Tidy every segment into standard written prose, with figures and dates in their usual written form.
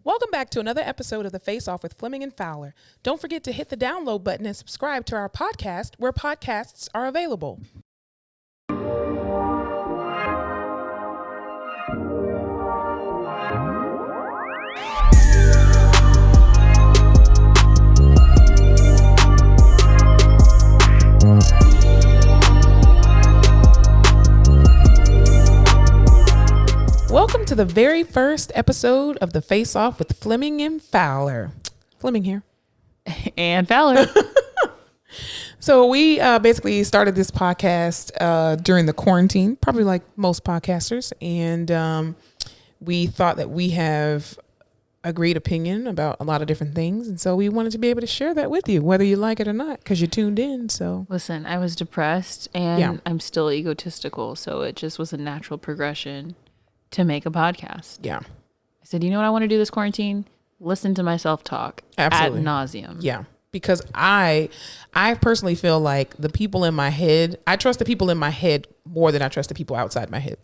Welcome back to another episode of The Face Off with Fleming and Fowler. Don't forget to hit the download button and subscribe to our podcast where podcasts are available. Welcome to the very first episode of The Face Off with Fleming and Fowler. Fleming here. And Fowler. So we basically started this podcast during the quarantine, probably like most podcasters. And we thought that we have a great opinion about a lot of different things. And so we wanted to be able to share that with you, whether you like it or not, because you tuned in. So listen, I was depressed and I'm still egotistical. So it just was a natural progression to make a podcast. Yeah. I said, you know what I want to do this quarantine? Listen to myself talk. Absolutely. Ad nauseum. Yeah. Because I personally feel like the people in my head, I trust the people in my head more than I trust the people outside my head.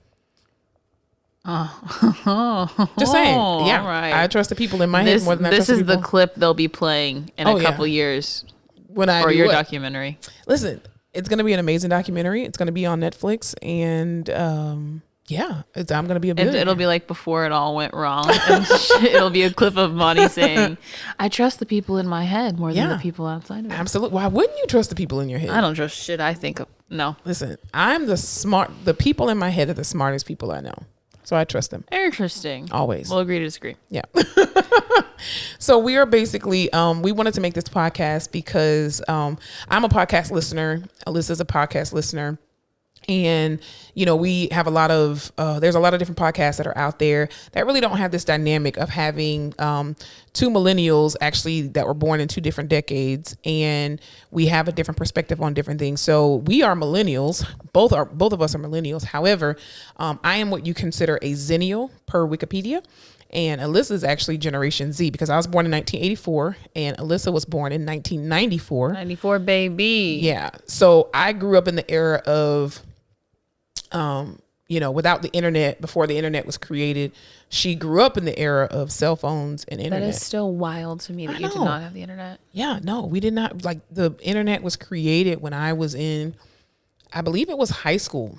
Just saying. Yeah. Right. I trust the people in my head more than I trust the people. This is the clip they'll be playing in a couple years when I for do your what? Documentary. Listen, it's going to be an amazing documentary. It's going to be on Netflix, and yeah, I'm going to be a billionaire. It'll be like before it all went wrong. And it'll be a clip of Monty saying, I trust the people in my head more than the people outside of it. Absolutely. Why wouldn't you trust the people in your head? I don't trust shit I think of. No. Listen, the people in my head are the smartest people I know. So I trust them. Interesting. Always. We'll agree to disagree. Yeah. So we are basically, we wanted to make this podcast because I'm a podcast listener. Alyssa's a podcast listener. And, you know, we have there's a lot of different podcasts that are out there that really don't have this dynamic of having two millennials actually that were born in two different decades. And we have a different perspective on different things. So we are millennials. Both of us are millennials. However, I am what you consider a Xennial per Wikipedia. And Alyssa is actually Generation Z because I was born in 1984 and Alyssa was born in 1994. 94, baby. Yeah. So I grew up in the era of, without the internet, before the internet was created. She grew up in the era of cell phones and internet. That is still wild to me that you did not have the internet. Yeah, no, we did not. Like the internet was created when I was in, I believe it was high school.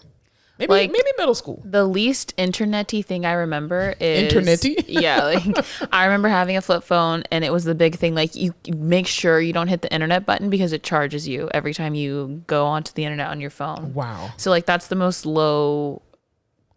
Maybe middle school. The least internet-y thing I remember is... Internet-y? Yeah, like I remember having a flip phone and it was the big thing. Like you make sure you don't hit the internet button because it charges you every time you go onto the internet on your phone. Wow. So like that's the most low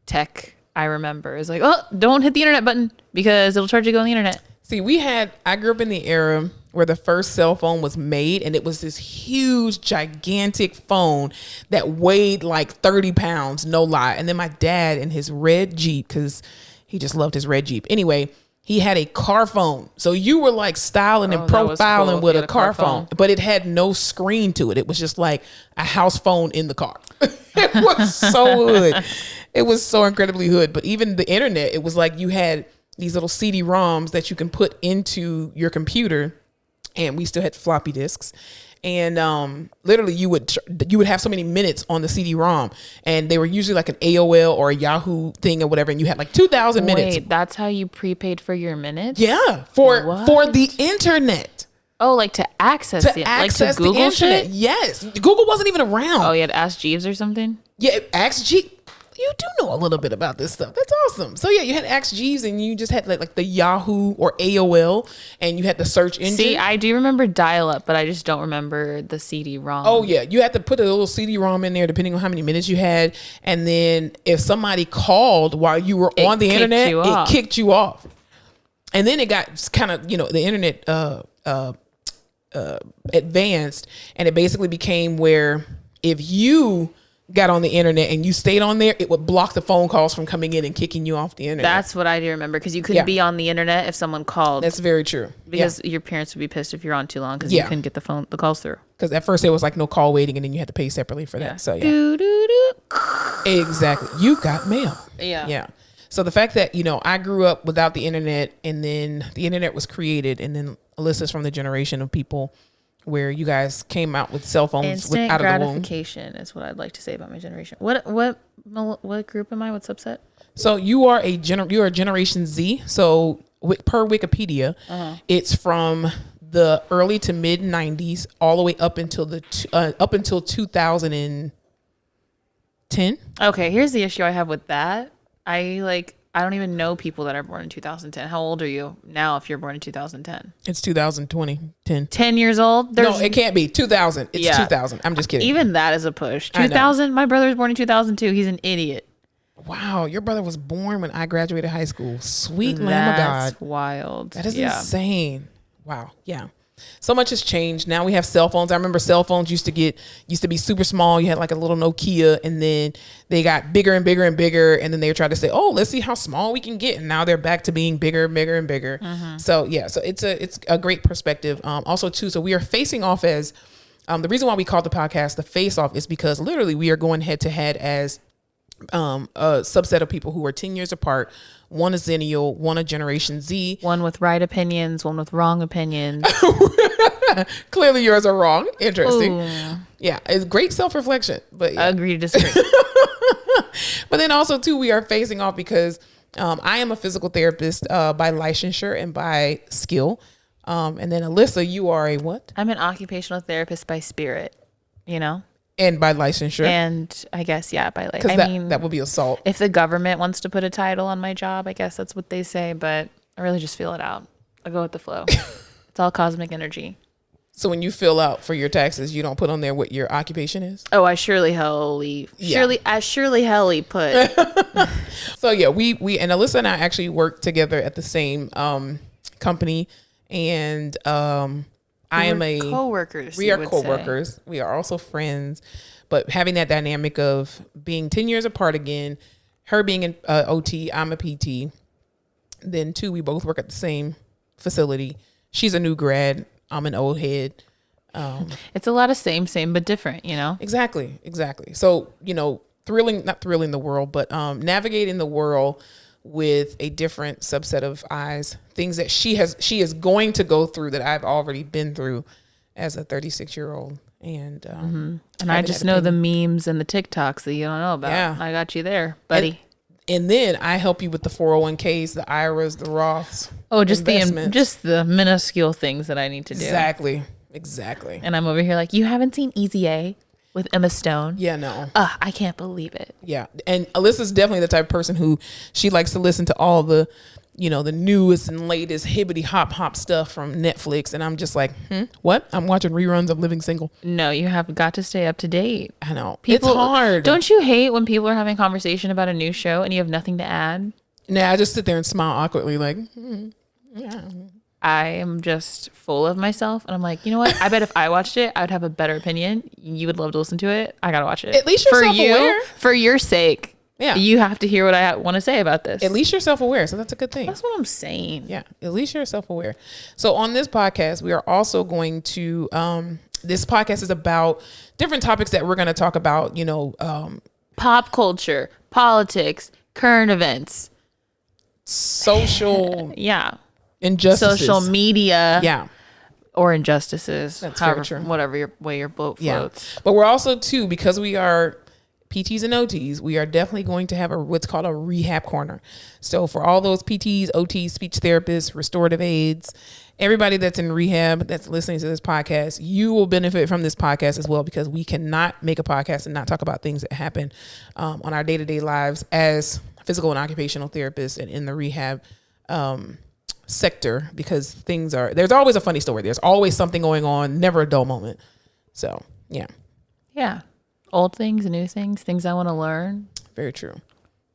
tech I remember is like, oh, don't hit the internet button because it'll charge you to go on the internet. See, I grew up in the era where the first cell phone was made, and it was this huge, gigantic phone that weighed like 30 pounds, no lie. And then my dad in his red Jeep, because he just loved his red Jeep. Anyway, he had a car phone. So you were like styling and profiling with a car phone, but it had no screen to it. It was just like a house phone in the car. It was so hood. It was so incredibly hood. But even the internet, it was like you had these little CD-ROMs that you can put into your computer, and we still had floppy disks. And literally you would have so many minutes on the CD-ROM, and they were usually like an AOL or a Yahoo thing or whatever, and you had like 2,000 minutes. Wait, that's how you prepaid for your minutes? Yeah, for the internet. Oh, like to access like to Google the internet. shit? Yes, Google wasn't even around. Oh, you had Ask Jeeves or something? Yeah, Ask Jeeves. You do know a little bit about this stuff. That's awesome. So yeah, you had Ask Jeeves, and you just had like the Yahoo or AOL, and you had the search engine. See, I do remember dial-up, but I just don't remember the CD-ROM. Oh yeah, you had to put a little CD-ROM in there depending on how many minutes you had, and then if somebody called while you were on the internet, it kicked you off. And then it got kind of, the internet advanced, and it basically became where if you got on the internet and you stayed on there, it would block the phone calls from coming in and kicking you off the internet. That's what I do remember, because you couldn't be on the internet if someone called. That's very true. Because your parents would be pissed if you're on too long because you couldn't get the calls through. Because at first it was like no call waiting, and then you had to pay separately for that. So yeah. Exactly. You got mail. Yeah. Yeah. So the fact that, I grew up without the internet, and then the internet was created, and then Alyssa's from the generation of people where you guys came out with cell phones Instant out of the womb. gratification is what I'd like to say about my generation. What group am I? What subset? So you are a Generation Z. So per Wikipedia, it's from the early to mid 90s all the way up until 2010. Okay, here's the issue I have with that. I don't even know people that are born in 2010. How old are you now if you're born in 2010? It's 2020, 10. 10 years old? No, it can't be 2000. It's 2000. I'm just kidding. Even that is a push. 2000? My brother was born in 2002. He's an idiot. Wow, your brother was born when I graduated high school. Sweet Lamb of God. That's wild. That is insane. Wow. Yeah. So much has changed. Now we have cell phones. I remember cell phones used to be super small. You had like a little Nokia, and then they got bigger and bigger and bigger. And then they tried to say, oh, let's see how small we can get. And now they're back to being bigger and bigger and bigger. So yeah, so it's a great perspective. Also too, so we are facing off as, the reason why we called the podcast the Face Off is because literally we are going head to head as a subset of people who are 10 years apart. One a Xennial, one a Generation Z. One with right opinions, one with wrong opinions. Clearly yours are wrong. Interesting. Ooh. Yeah, it's great self-reflection. But yeah. Agree to disagree. But then also too, we are facing off because I am a physical therapist by licensure and by skill. And then Alyssa, you are a what? I'm an occupational therapist by spirit, And by licensure. And I guess, by like, because that would be assault. If the government wants to put a title on my job, I guess that's what they say, but I really just feel it out. I go with the flow. It's all cosmic energy. So when you fill out for your taxes, you don't put on there what your occupation is? Oh, I surely helly put. So yeah, we and Alyssa and I actually work together at the same company, and I am a co-workers. We are co-workers. Say. We are also friends, but having that dynamic of being 10 years apart again, her being an OT, I'm a PT. Then two, we both work at the same facility. She's a new grad. I'm an old head. It's a lot of same, but different, Exactly. So, not thrilling the world, but navigating the world with a different subset of eyes, things that she is going to go through that I've already been through as a 36-year-old. And and I just know the memes and the TikToks that you don't know about. Yeah. I got you there, buddy. And then I help you with the 401ks, the IRAs, the Roths. Oh, just the minuscule things that I need to do. Exactly. And I'm over here like, you haven't seen Easy A with Emma Stone? Yeah, no. I can't believe it. Yeah. And Alyssa's definitely the type of person who she likes to listen to all the, the newest and latest hibbity hop stuff from Netflix. And I'm just like, what? I'm watching reruns of Living Single. No, you have got to stay up to date. I know. It's hard. Don't you hate when people are having a conversation about a new show and you have nothing to add? Nah, I just sit there and smile awkwardly like, yeah. I am just full of myself. And I'm like, you know what? I bet if I watched it, I would have a better opinion. You would love to listen to it. I got to watch it. At least you're self-aware. For your sake. Yeah. You have to hear what I want to say about this. At least you're self-aware. So that's a good thing. That's what I'm saying. Yeah. At least you're self-aware. So on this podcast, we are also going to, this podcast is about different topics that we're going to talk about, pop culture, politics, current events, social. Yeah. Injustices. Social media. Yeah. Or injustices. That's very true. Whatever way your boat floats. Yeah. But we're also too, because we are PTs and OTs, we are definitely going to have what's called a rehab corner. So for all those PTs, OTs, speech therapists, restorative aides, everybody that's in rehab that's listening to this podcast, you will benefit from this podcast as well, because we cannot make a podcast and not talk about things that happen on our day-to-day lives as physical and occupational therapists and in the rehab sector, because there's always a funny story. There's always something going on, never a dull moment. So, yeah. Yeah. Old things, new things I want to learn. Very true.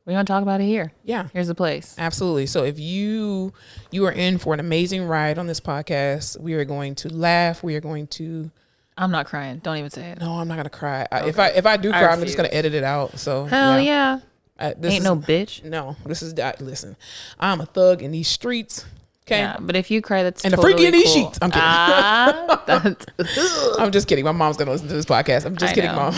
We're going to talk about it here. Yeah. Here's the place. Absolutely. So if you are in for an amazing ride on this podcast, we are going to laugh. We are going to... I'm not crying. Don't even say it. No, I'm not going to cry. Okay. If I do cry, I'm just going to edit it out. So Hell yeah. No bitch. No, listen, I'm a thug in these streets. Okay. Yeah, but if you cry, that's and totally a freaky in these cool. sheets. I'm kidding. I'm just kidding. My mom's gonna listen to this podcast. I'm just kidding, Mom.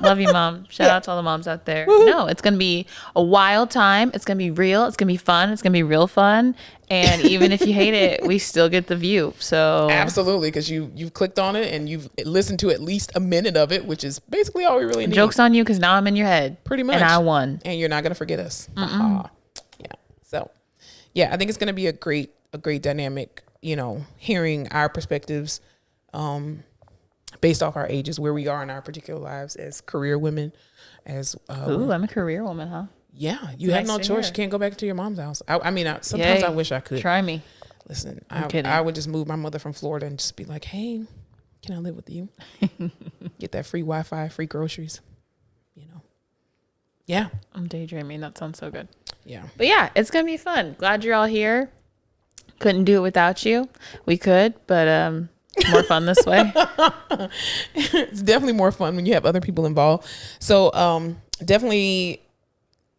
Love you, Mom. Shout out to all the moms out there. Woo-hoo. No, it's gonna be a wild time. It's gonna be real. It's gonna be fun. It's gonna be real fun. And even if you hate it, we still get the view. So absolutely, because you've clicked on it and you've listened to at least a minute of it, which is basically all we really need. Joke's on you, because now I'm in your head. Pretty much. And I won. And you're not gonna forget us. Yeah. So yeah, I think it's gonna be a great a great dynamic, hearing our perspectives based off our ages, where we are in our particular lives as career women. Ooh, I'm a career woman, huh? Yeah, you have no choice. You can't go back to your mom's house. Sometimes I wish I could. Try me. Listen, I would just move my mother from Florida and just be like, hey, can I live with you? Get that free Wi-Fi, free groceries, Yeah. I'm daydreaming. That sounds so good. Yeah. But yeah, it's going to be fun. Glad you're all here. Couldn't do it without you. We could, but more fun this way. It's definitely more fun when you have other people involved. So definitely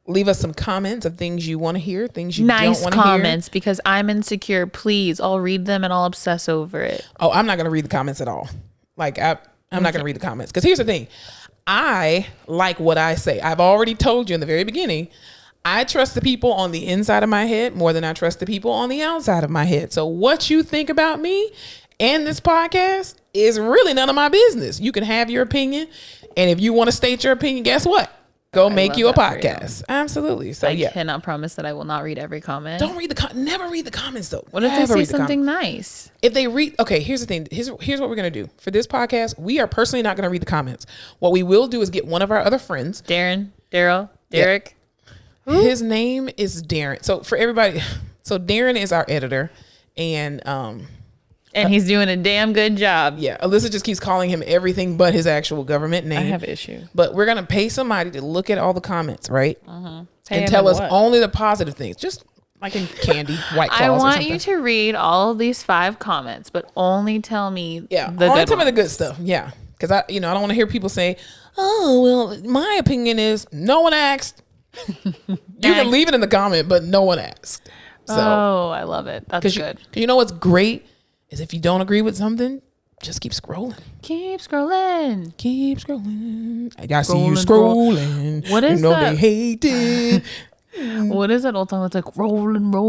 leave us some comments of things you want to hear, things you don't want to hear. Nice comments, because I'm insecure. Please, I'll read them and I'll obsess over it. Oh, I'm not going to read the comments at all. Like, I'm not going to read the comments. Because here's the thing. I like what I say. I've already told you in the very beginning, I trust the people on the inside of my head more than I trust the people on the outside of my head. So what you think about me and this podcast is really none of my business. You can have your opinion. And if you want to state your opinion, guess what? Go make you a podcast. Absolutely. So I cannot promise that I will not read every comment. Don't read never read the comments though. What if they say something nice? If they read, okay, here's the thing. Here's what we're going to do. For this podcast, we are personally not going to read the comments. What we will do is get one of our other friends. Derek. His name is Darren. So for everybody, Darren is our editor, and he's doing a damn good job. Yeah, Alyssa just keeps calling him everything but his actual government name. I have an issue. But we're gonna pay somebody to look at all the comments, right? And tell us only the positive things, just like in candy, White Claws. I want you to read all of these 5 comments, but only tell me only tell me the good stuff. Yeah, because I don't want to hear people say, "Oh, well, my opinion is no one asked." You can leave it in the comment, but no one asked. So, I love it. That's good. You know what's great is if you don't agree with something, just keep scrolling. Keep scrolling. I see you scrolling. What is that? They hate it. What is that old song that's like rolling? You know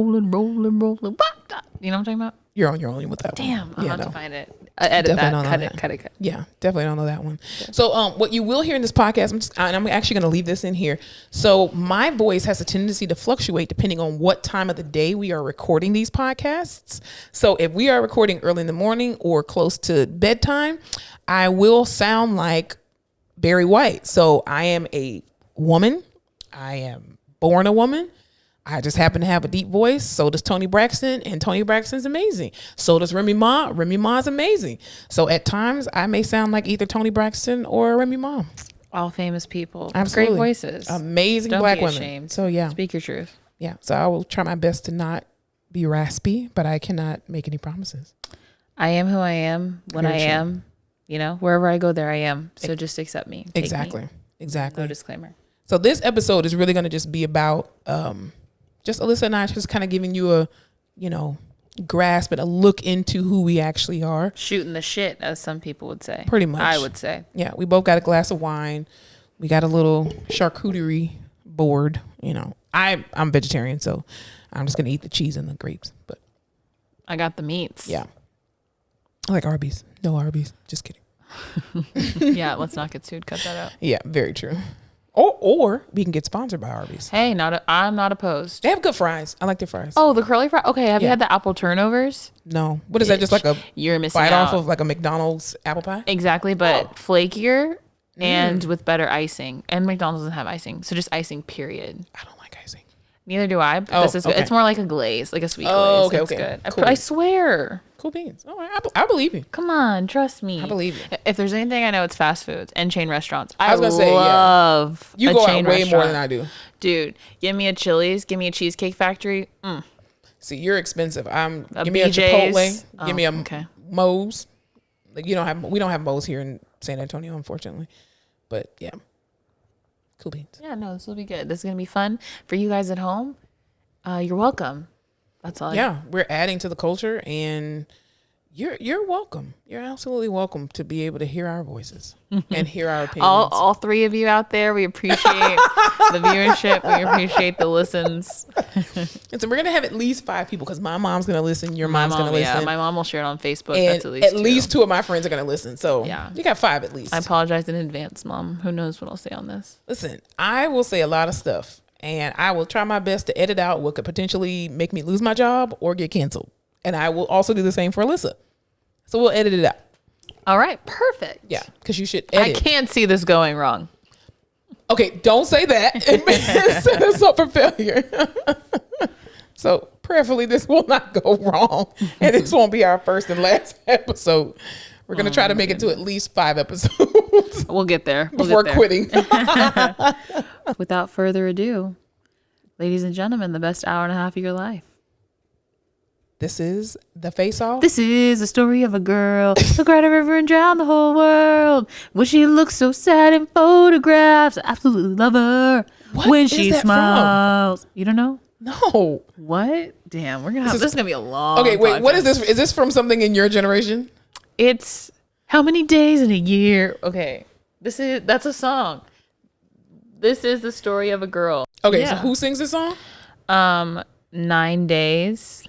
what I'm talking about? You're on your own with that one. Damn, I'll have to find it. Edit that. Cut it. Yeah, definitely don't know that one. So what you will hear in this podcast, I'm actually going to leave this in here. So my voice has a tendency to fluctuate depending on what time of the day we are recording these podcasts. So if we are recording early in the morning or close to bedtime, I will sound like Barry White. So I am a woman. I am born a woman. I just happen to have a deep voice. So does Toni Braxton, and Toni Braxton's amazing. So does Remy Ma. Remy Ma's amazing. So at times I may sound like either Toni Braxton or Remy Ma. All famous people. Absolutely. Great voices. Amazing Black women. Ashamed. So yeah. Speak your truth. Yeah. So I will try my best to not be raspy, but I cannot make any promises. I am who I am when I am. Wherever I go, there I am. So just accept me. Exactly. Me. Exactly. No disclaimer. So this episode is really going to just be about just Alyssa and I just kind of giving you a, grasp and a look into who we actually are. Shooting the shit, as some people would say. Pretty much. I would say. Yeah. We both got a glass of wine. We got a little charcuterie board. I'm vegetarian, so I'm just going to eat the cheese and the grapes. But I got the meats. Yeah. I like Arby's. No Arby's. Just kidding. Yeah. Let's not get sued. Cut that out. Yeah. Very true. Or we can get sponsored by Arby's. Hey, I'm not opposed. They have good fries. I like their fries. Oh, the curly fries. Okay, have you had the apple turnovers? No. What is that? Just like a You're missing bite out. off of like a McDonald's apple pie? Exactly, but flakier and with better icing. And McDonald's doesn't have icing, so just icing. Period. I don't like icing. Neither do I. But this is good. It's more like a glaze, like a sweet glaze. Okay, it's good. Cool. I swear. Cool beans. All right, I believe you. Come on, trust me. I believe you. If there's anything I know, it's fast foods and chain restaurants. I was gonna say, love you go out way more than I do, dude. Give me a Chili's, give me a Cheesecake Factory. See, you're expensive. Give me BJ's. a Chipotle. Give me a okay. Moe's. Like we don't have Moe's here in San Antonio, unfortunately. But yeah, cool beans. Yeah, no, this will be good. This is gonna be fun for you guys at home. You're welcome. That's all. We're adding to the culture, and you're welcome. You're absolutely welcome to be able to hear our voices and hear our opinions. All 3 of you out there, we appreciate the viewership. We appreciate the listens. And so we're gonna have at least 5 people because my mom's gonna listen. Your mom's gonna listen. Yeah, my mom will share it on Facebook. And that's at least 2 of my friends are gonna listen. So you got 5 at least. I apologize in advance, Mom. Who knows what I'll say on this? Listen, I will say a lot of stuff. And I will try my best to edit out what could potentially make me lose my job or get canceled. And I will also do the same for Alyssa. So we'll edit it out. All right, perfect. Yeah, because you should edit. I can't see this going wrong. Okay, don't say that. It may set us up for failure. So prayerfully, this will not go wrong. And this won't be our first and last episode. We're going to try to make it to at least 5 episodes. We'll get there. Before quitting. Without further ado, ladies and gentlemen, the best hour and a half of your life. This is The Face Off. This is a story of a girl who cried a river and drowned the whole world. When she looks so sad in photographs, I absolutely love her. When she smiles. You don't know? No. What? Damn, we're gonna have this is gonna be a long. Okay, wait. podcast. What is this? Is this from something in your generation? It's how many days in a year? Okay, that's a song. This is the story of a girl. Okay, so who sings this song? 9 days.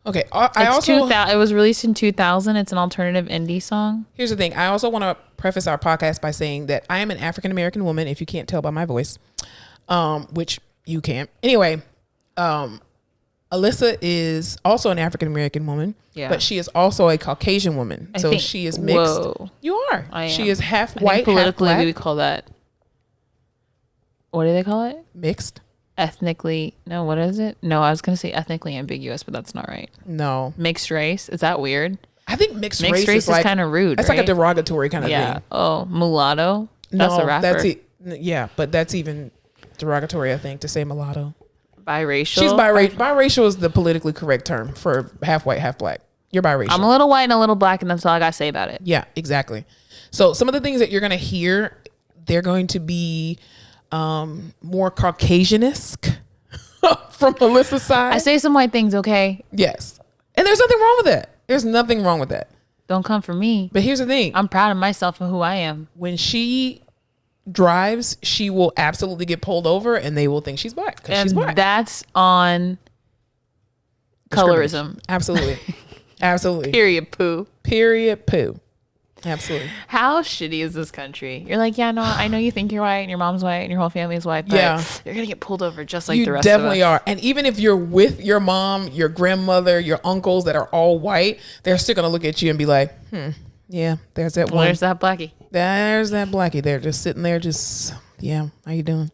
Okay, It was released in 2000. It's an alternative indie song. Here's the thing. I also want to preface our podcast by saying that I am an African American woman. If you can't tell by my voice, which you can't. Anyway, Alyssa is also an African American woman, but she is also a Caucasian woman. So she is mixed. Whoa. You are. I am. She is half white, politically, half black. we call that. What do they call it? Mixed. Ethnically. No, what is it? No, I was going to say ethnically ambiguous, but that's not right. No. Mixed race. Is that weird? I think mixed race is like, kind of rude. It's right? like a derogatory kind of thing. Oh, mulatto. That's a rapper. Yeah, but that's even derogatory, I think, to say mulatto. Biracial. She's biracial. Biracial is the politically correct term for half white, half black. You're biracial. I'm a little white and a little black, and that's all I got to say about it. Yeah, exactly. So some of the things that you're going to hear, they're going to be more Caucasian-esque from Alyssa's side. I say some white things, okay? Yes. And there's nothing wrong with that. There's nothing wrong with that. Don't come for me. But here's the thing. I'm proud of myself and who I am. When she drives, she will absolutely get pulled over and they will think she's black because she's black. That's on colorism. Absolutely. Absolutely. Period poo. Period poo. Absolutely. How shitty is this country? You're like, yeah, no, I know you think you're white and your mom's white and your whole family is white, but you're going to get pulled over just like the rest of us. You definitely are. And even if you're with your mom, your grandmother, your uncles that are all white, they're still going to look at you and be like, yeah, there's that one. There's that blackie. There's that blackie there just sitting there how you doing?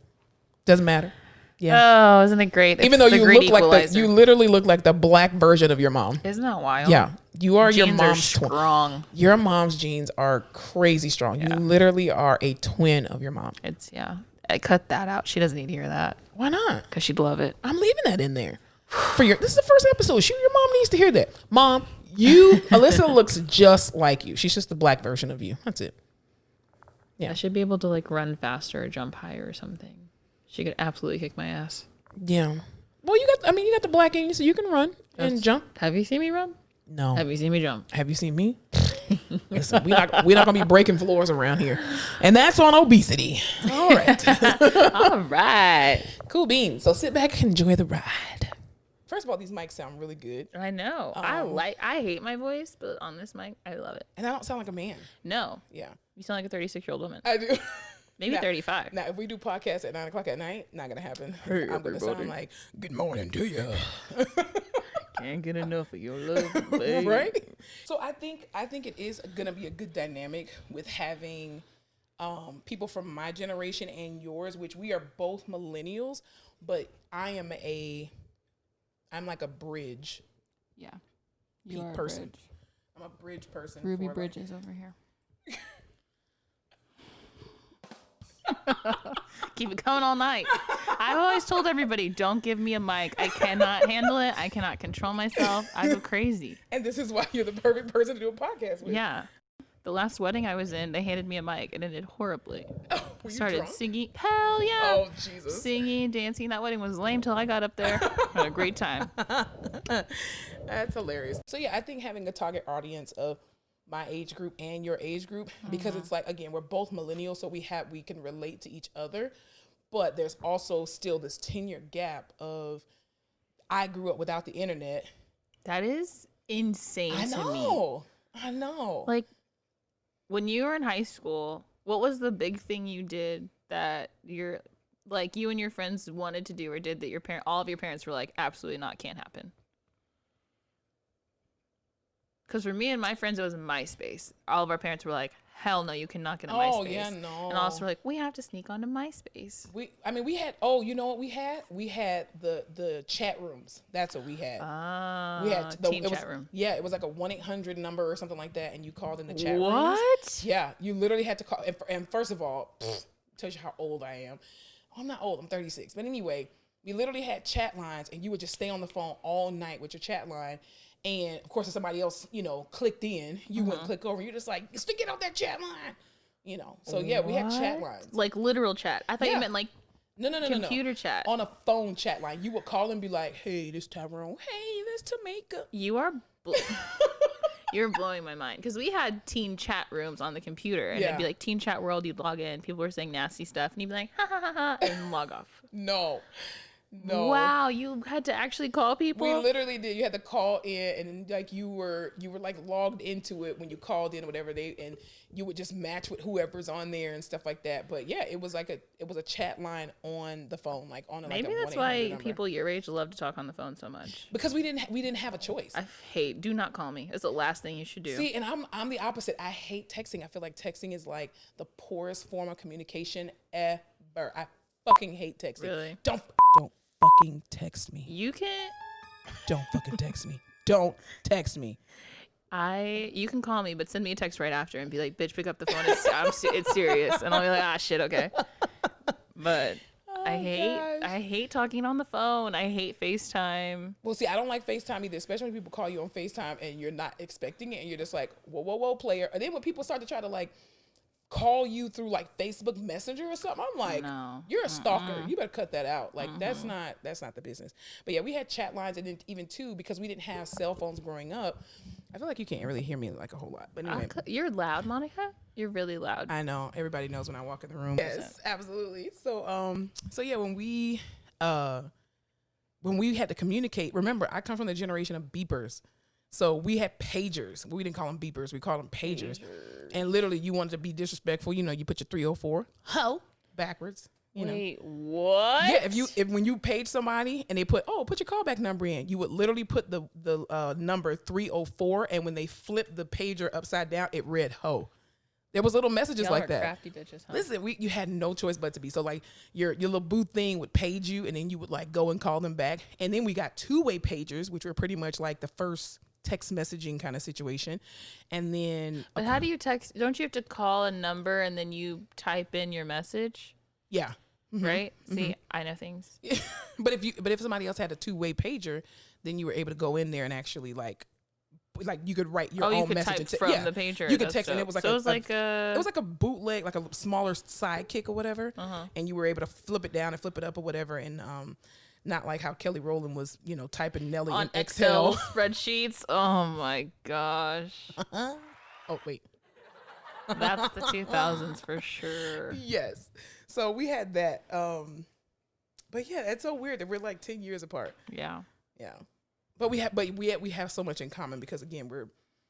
Doesn't matter. Yeah. Oh, isn't it great? Even though you look like you literally look like the black version of your mom. Isn't that wild? Yeah. You are genes your mom's are strong. Your mom's genes are crazy strong. Yeah. You literally are a twin of your mom. I cut that out. She doesn't need to hear that. Why not? Because she'd love it. I'm leaving that in there. This is the first episode. Your mom needs to hear that. Mom, Alyssa looks just like you. She's just the black version of you. That's it. Yeah. I should be able to like run faster or jump higher or something. She could absolutely kick my ass. Yeah. Well, you got the black in you, so you can run and jump. Have you seen me run? No. Have you seen me jump? Have you seen me? Listen, we're not gonna be breaking floors around here, and that's on obesity. All right. All right. Cool beans. So sit back and enjoy the ride. First of all, these mics sound really good. I know. I hate my voice, but on this mic, I love it. And I don't sound like a man. No. Yeah. You sound like a 36-year-old woman. I do. Maybe 35. Now, if we do podcasts at 9 o'clock at night, not gonna happen. Hey, I'm gonna sound like, good morning to you. Can't get enough of your love, baby. Right? So I think it is gonna be a good dynamic with having people from my generation and yours, which we are both millennials, but I'm like a bridge. Yeah. You are person. A bridge. I'm a bridge person. Ruby Bridges over here. Keep it coming all night. I've always told everybody, don't give me a mic. I cannot handle it. I cannot control myself. I go crazy. And this is why you're the perfect person to do a podcast with. Yeah. The last wedding I was in, they handed me a mic and it ended horribly. Oh, were you started drunk? Singing. Hell yeah. Oh, Jesus. Singing, dancing. That wedding was lame till I got up there. Had a great time. That's hilarious. So yeah, I think having a target audience of my age group and your age group, because it's like, again, we're both millennials, so we can relate to each other, but there's also still this 10-year gap of I grew up without the internet. That is insane to me. I know. Like, when you were in high school, what was the big thing you did that like you and your friends wanted to do or did that all of your parents were like, absolutely not, can't happen? Because for me and my friends, it was MySpace. All of our parents were like, hell no, you cannot get a MySpace. Oh, yeah, no. And also we're like, we have to sneak onto MySpace. We had, you know what we had? We had the chat rooms. That's what we had. We had chat room. Yeah, it was like a 1-800 number or something like that, and you called in the chat rooms. What? Yeah, you literally had to call. And first of all, tells you how old I am. Oh, I'm not old, I'm 36. But anyway, we literally had chat lines, and you would just stay on the phone all night with your chat line. And of course, if somebody else, clicked in, you wouldn't click over. You're just like, stick it on that chat line, So yeah, we had chat lines, like literal chat. I thought you meant like no, computer chat on a phone chat line. You would call and be like, hey, this Tyrone. Hey, this Tamika. You're blowing my mind because we had teen chat rooms on the computer and it'd be like Teen Chat World. You'd log in, people were saying nasty stuff, and you'd be like, ha ha ha ha, and log off. No. Wow, you had to actually call people? We literally did. You had to call in, and like you were like logged into it when you called in or whatever, and you would just match with whoever's on there and stuff like that. But yeah, it was a chat line on the phone, like on maybe like a that's why number. People your age love to talk on the phone so much. Because we didn't have a choice. Do not call me. It's the last thing you should do. See, and I'm the opposite. I hate texting. I feel like texting is like the poorest form of communication ever. I fucking hate texting. Really? Don't fucking text me. You can. Don't fucking text me. Don't text me. You can call me, but send me a text right after and be like, bitch, pick up the phone. It's serious. And I'll be like, shit, okay. But I hate talking on the phone. I hate FaceTime. Well, see, I don't like FaceTime either, especially when people call you on FaceTime and you're not expecting it and you're just like, whoa, player. And then when people start to try to like call you through like Facebook Messenger or something, I'm like, no. You're a stalker. You better cut that out. Like that's not the business. But yeah, we had chat lines, and then even too, because we didn't have cell phones growing up, I feel like you can't really hear me like a whole lot. But anyway, you're loud, Monica. You're really loud. I know. Everybody knows when I walk in the room. Yes, absolutely. So yeah, when we had to communicate, remember, I come from the generation of beepers. So we had pagers. We didn't call them beepers. We called them pagers. And literally, you wanted to be disrespectful. You put your 304 backwards. Wait, what? Yeah, if when you page somebody and they put your callback number in, you would literally put the number 304, and when they flipped the pager upside down, it read ho. There was little messages like that. Crafty bitches, huh? Listen, you had no choice but to be. So like your little booth thing would page you, and then you would like go and call them back. And then we got two-way pagers, which were pretty much like the first text messaging kind of situation. And then but how do you text? Don't you have to call a number and then you type in your message? Yeah. Mm-hmm. Right? See, I know things. But if somebody else had a two-way pager, then you were able to go in there and actually like you could write your own message type from the pager. You could text, and it was like it was like a bootleg, like a smaller sidekick or whatever. And you were able to flip it down and flip it up or whatever, and not like how Kelly Rowland was, typing Nelly on in Excel spreadsheets. Oh my gosh. Oh wait. That's the 2000s for sure. Yes. So we had that. But yeah, it's so weird that we're like 10 years apart. Yeah. Yeah. But we have so much in common because again, we're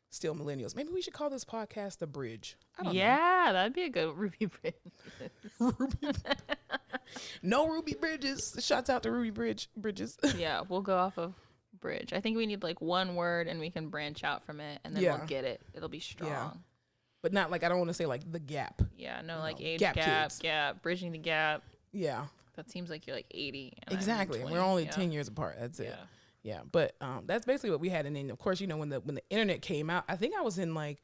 still millennials. Maybe we should call this podcast The Bridge. I don't know. That'd be a good Ruby Bridge. No Ruby Bridges. Shouts out to Ruby Bridges. Yeah, we'll go off of bridge. I think we need like one word and we can branch out from it and then we'll get it. It'll be strong. Yeah. But not like, I don't want to say like the gap. Yeah, no, like age gap, bridging the gap. Yeah. That seems like you're like 80. Exactly. We're only 10 years apart. That's it. Yeah. But that's basically what we had. And then of course, when the internet came out, I think I was in like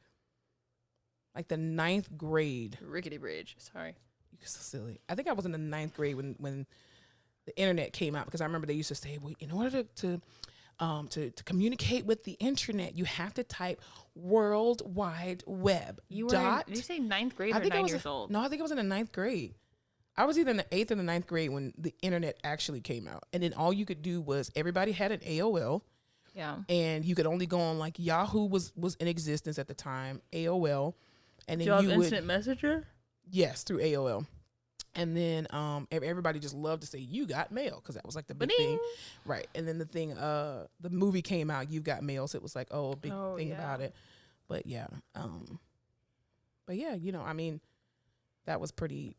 the 9th grade. Rickety bridge. Sorry. You're so silly. I think I was in the 9th grade when the internet came out, because I remember they used to say, well, in order to communicate with the internet, you have to type World Wide Web. Did you say 9th grade or 9 years old? No, I think I was in the 9th grade. I was either in the 8th or the 9th grade when the internet actually came out. And then all you could do was, everybody had an AOL. Yeah. And you could only go on like Yahoo was in existence at the time, AOL. And then you have instant messenger? Yes, through AOL. And then everybody just loved to say, you got mail, because that was like the big thing. Right. And then the movie came out, You Got Mail, so it was like, a big thing about it. But yeah. But yeah, I mean, that was pretty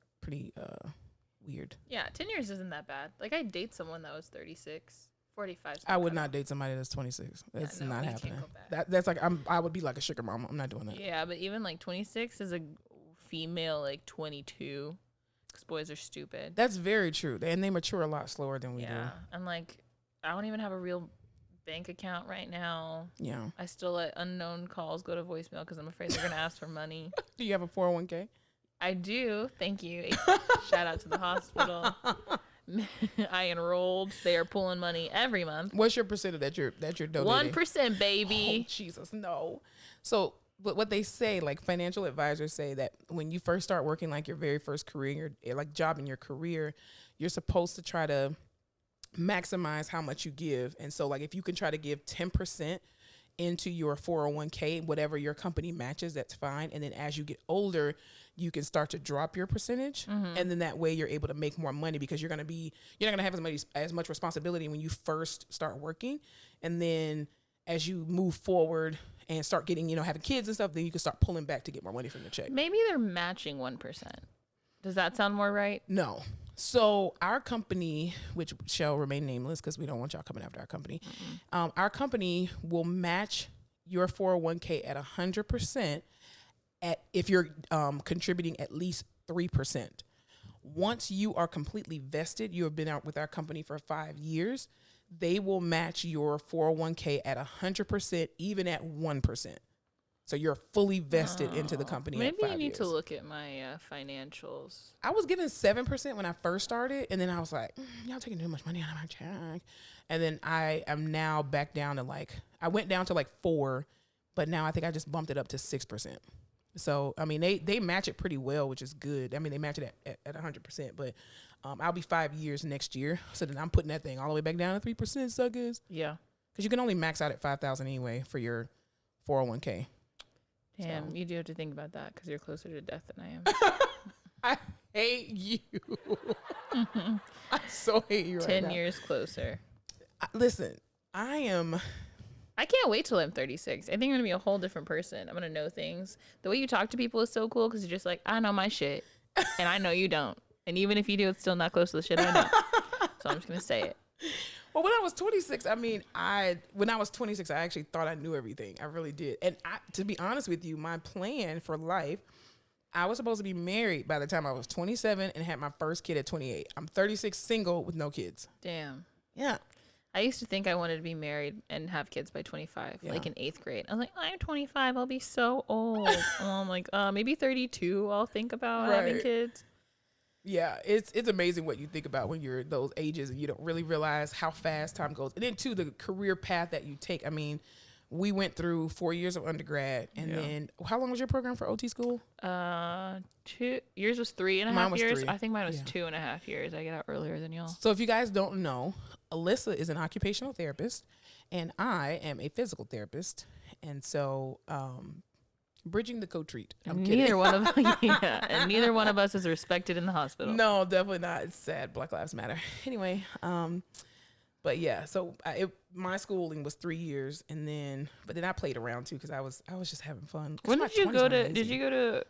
weird. Yeah, 10 years isn't that bad. Like, I'd date someone that was 36, 45. I would not date somebody that's 26. That's not happening. That's like I would be like a sugar mama. I'm not doing that. Yeah, but even like 26 is a female like 22. Because boys are stupid. That's very true, and they mature a lot slower than we do. Yeah, and like I don't even have a real bank account right now. Yeah, I still let unknown calls go to voicemail because I'm afraid they're gonna ask for money. Do you have a 401k? I do. Thank you. Shout out to the hospital. I enrolled. They are pulling money every month. What's your percentage that you're donating? 1%, baby. Oh, Jesus, no. So what they say, like financial advisors say that when you first start working, like your very first career, like job in your career, you're supposed to try to maximize how much you give. And so like if you can try to give 10% into your 401k, whatever your company matches, that's fine. And then as you get older, you can start to drop your percentage. And then that way you're able to make more money because you're not going to have as much responsibility when you first start working. And then as you move forward and start getting, having kids and stuff, then you can start pulling back to get more money from your check. Maybe they're matching 1%. Does that sound more right? No. So our company, which shall remain nameless because we don't want y'all coming after our company, our company will match your 401k at 100% if you're contributing at least 3%. Once you are completely vested, you have been out with our company for 5 years, they will match your 401k at 100%, even at 1%. So you're fully vested into the company. Maybe at 5 you need years. to look at my financials. I was given 7% when I first started, and then I was like, y'all taking too much money out of my check. And then I am now back down to I went down to 4, but now I think I just bumped it up to 6%. So, I mean, they match it pretty well, which is good. I mean, they match it at 100%, but I'll be 5 years next year. So then I'm putting that thing all the way back down to 3%, suckers. Yeah. Because you can only max out at 5,000 anyway for your 401k. Damn, so. You do have to think about that because you're closer to death than I am. I hate you. I so hate you right now. 10 years closer. Listen, I can't wait till I'm 36. I think I'm going to be a whole different person. I'm going to know things. The way you talk to people is so cool because you're just like, I know my shit. And I know you don't. And even if you do, it's still not close to the shit I know. So I'm just going to say it. Well, when I was 26, when I was 26, I actually thought I knew everything. I really did. And to be honest with you, my plan for life, I was supposed to be married by the time I was 27 and had my first kid at 28. I'm 36, single with no kids. Damn. Yeah. I used to think I wanted to be married and have kids by 25, like in 8th grade. I was like, I'm 25. I'll be so old. And I'm like, maybe 32. I'll think about having kids. Yeah, it's amazing what you think about when you're those ages and you don't really realize how fast time goes. And then, too, the career path that you take. I mean, we went through 4 years of undergrad. And then, how long was your program for OT school? 2 years was 3.5 years. 3. I think mine was 2.5 years. I get out earlier than y'all. So if you guys don't know, Alyssa is an occupational therapist and I am a physical therapist. And so, bridging the co-treat. I'm kidding. Neither one of us is respected in the hospital. No, definitely not. It's sad. Black Lives Matter. Anyway, but yeah, so my schooling was 3 years, but then I played around too because I was just having fun. When did you go to? Did you go to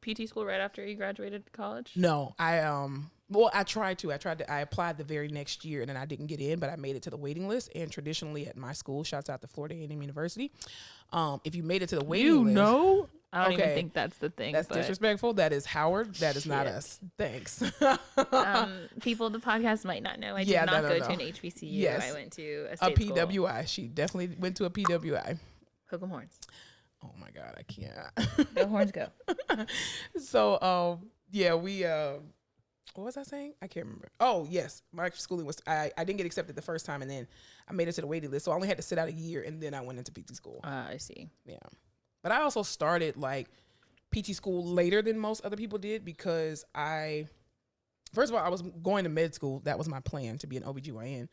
PT school right after you graduated college? No, I tried to. I applied the very next year and then I didn't get in, but I made it to the waiting list. And traditionally at my school, shouts out to Florida A&M University, if you made it to the waiting list, I don't even think that's the thing. That's disrespectful. That is Howard. That is not us. Thanks. People of the podcast might not know. I did not go to an HBCU. Yes. I went to a state PWI. School. She definitely went to a PWI. Hook 'em horns. Oh my God, I can't. Go horns, go. So, we. What was I saying? I can't remember. Oh, yes. My schooling was, I didn't get accepted the first time, and then I made it to the waiting list. So I only had to sit out a year, and then I went into PT school. I see. Yeah. But I also started, PT school later than most other people did because first of all, I was going to med school. That was my plan, to be an OBGYN.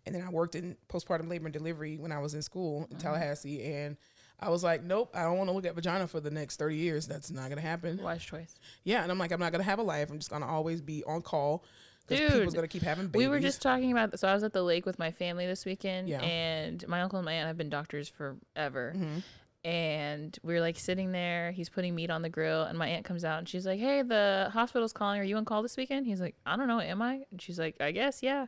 And then I worked in postpartum labor and delivery when I was in school in Tallahassee, and I was like, nope, I don't want to look at vagina for the next 30 years. That's not going to happen. Wise choice. Yeah, and I'm like, I'm not going to have a life. I'm just going to always be on call because people's going to keep having babies. We were just talking about this. So I was at the lake with my family this weekend, and my uncle and my aunt have been doctors forever. And we were like sitting there. He's putting meat on the grill, and my aunt comes out and she's like, "Hey, the hospital's calling. Are you on call this weekend?" He's like, "I don't know. Am I?" And she's like, "I guess, yeah."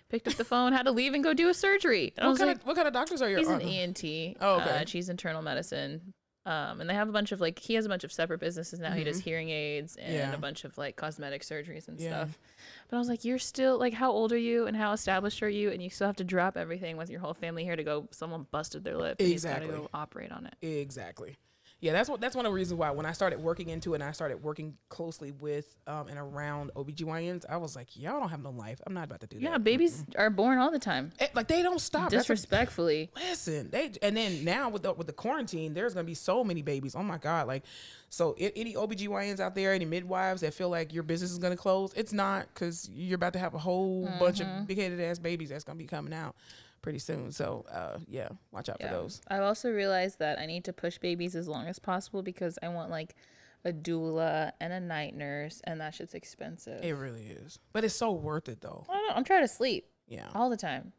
Picked up the phone, had to leave and go do a surgery. And What kind of doctors are your He's an aunt? ENT. Oh, okay. She's internal medicine. And they have a bunch of like, he has a bunch of separate businesses now. He does hearing aids and a bunch of like cosmetic surgeries and stuff. But I was like, you're still like, how old are you and how established are you? And you still have to drop everything with your whole family here to go, someone busted their lip. Exactly. And he's got to go operate on it. Exactly. Yeah, that's one of the reasons why when I started working into it and I started working closely with and around OBGYNs, I was like, y'all don't have no life. I'm not about to do that. Yeah, babies are born all the time. Like they don't stop. Disrespectfully. Listen, and then now with the quarantine, there's gonna be so many babies. Oh my God. Like, so any OBGYNs out there, any midwives that feel like your business is gonna close, it's not, because you're about to have a whole bunch of big-headed ass babies that's gonna be coming out pretty soon. So yeah, watch out for those. I've also realized that I need to push babies as long as possible because I want like a doula and a night nurse, and that shit's expensive. It really is, but it's so worth it though. I don't know, I'm trying to sleep. Yeah, all the time.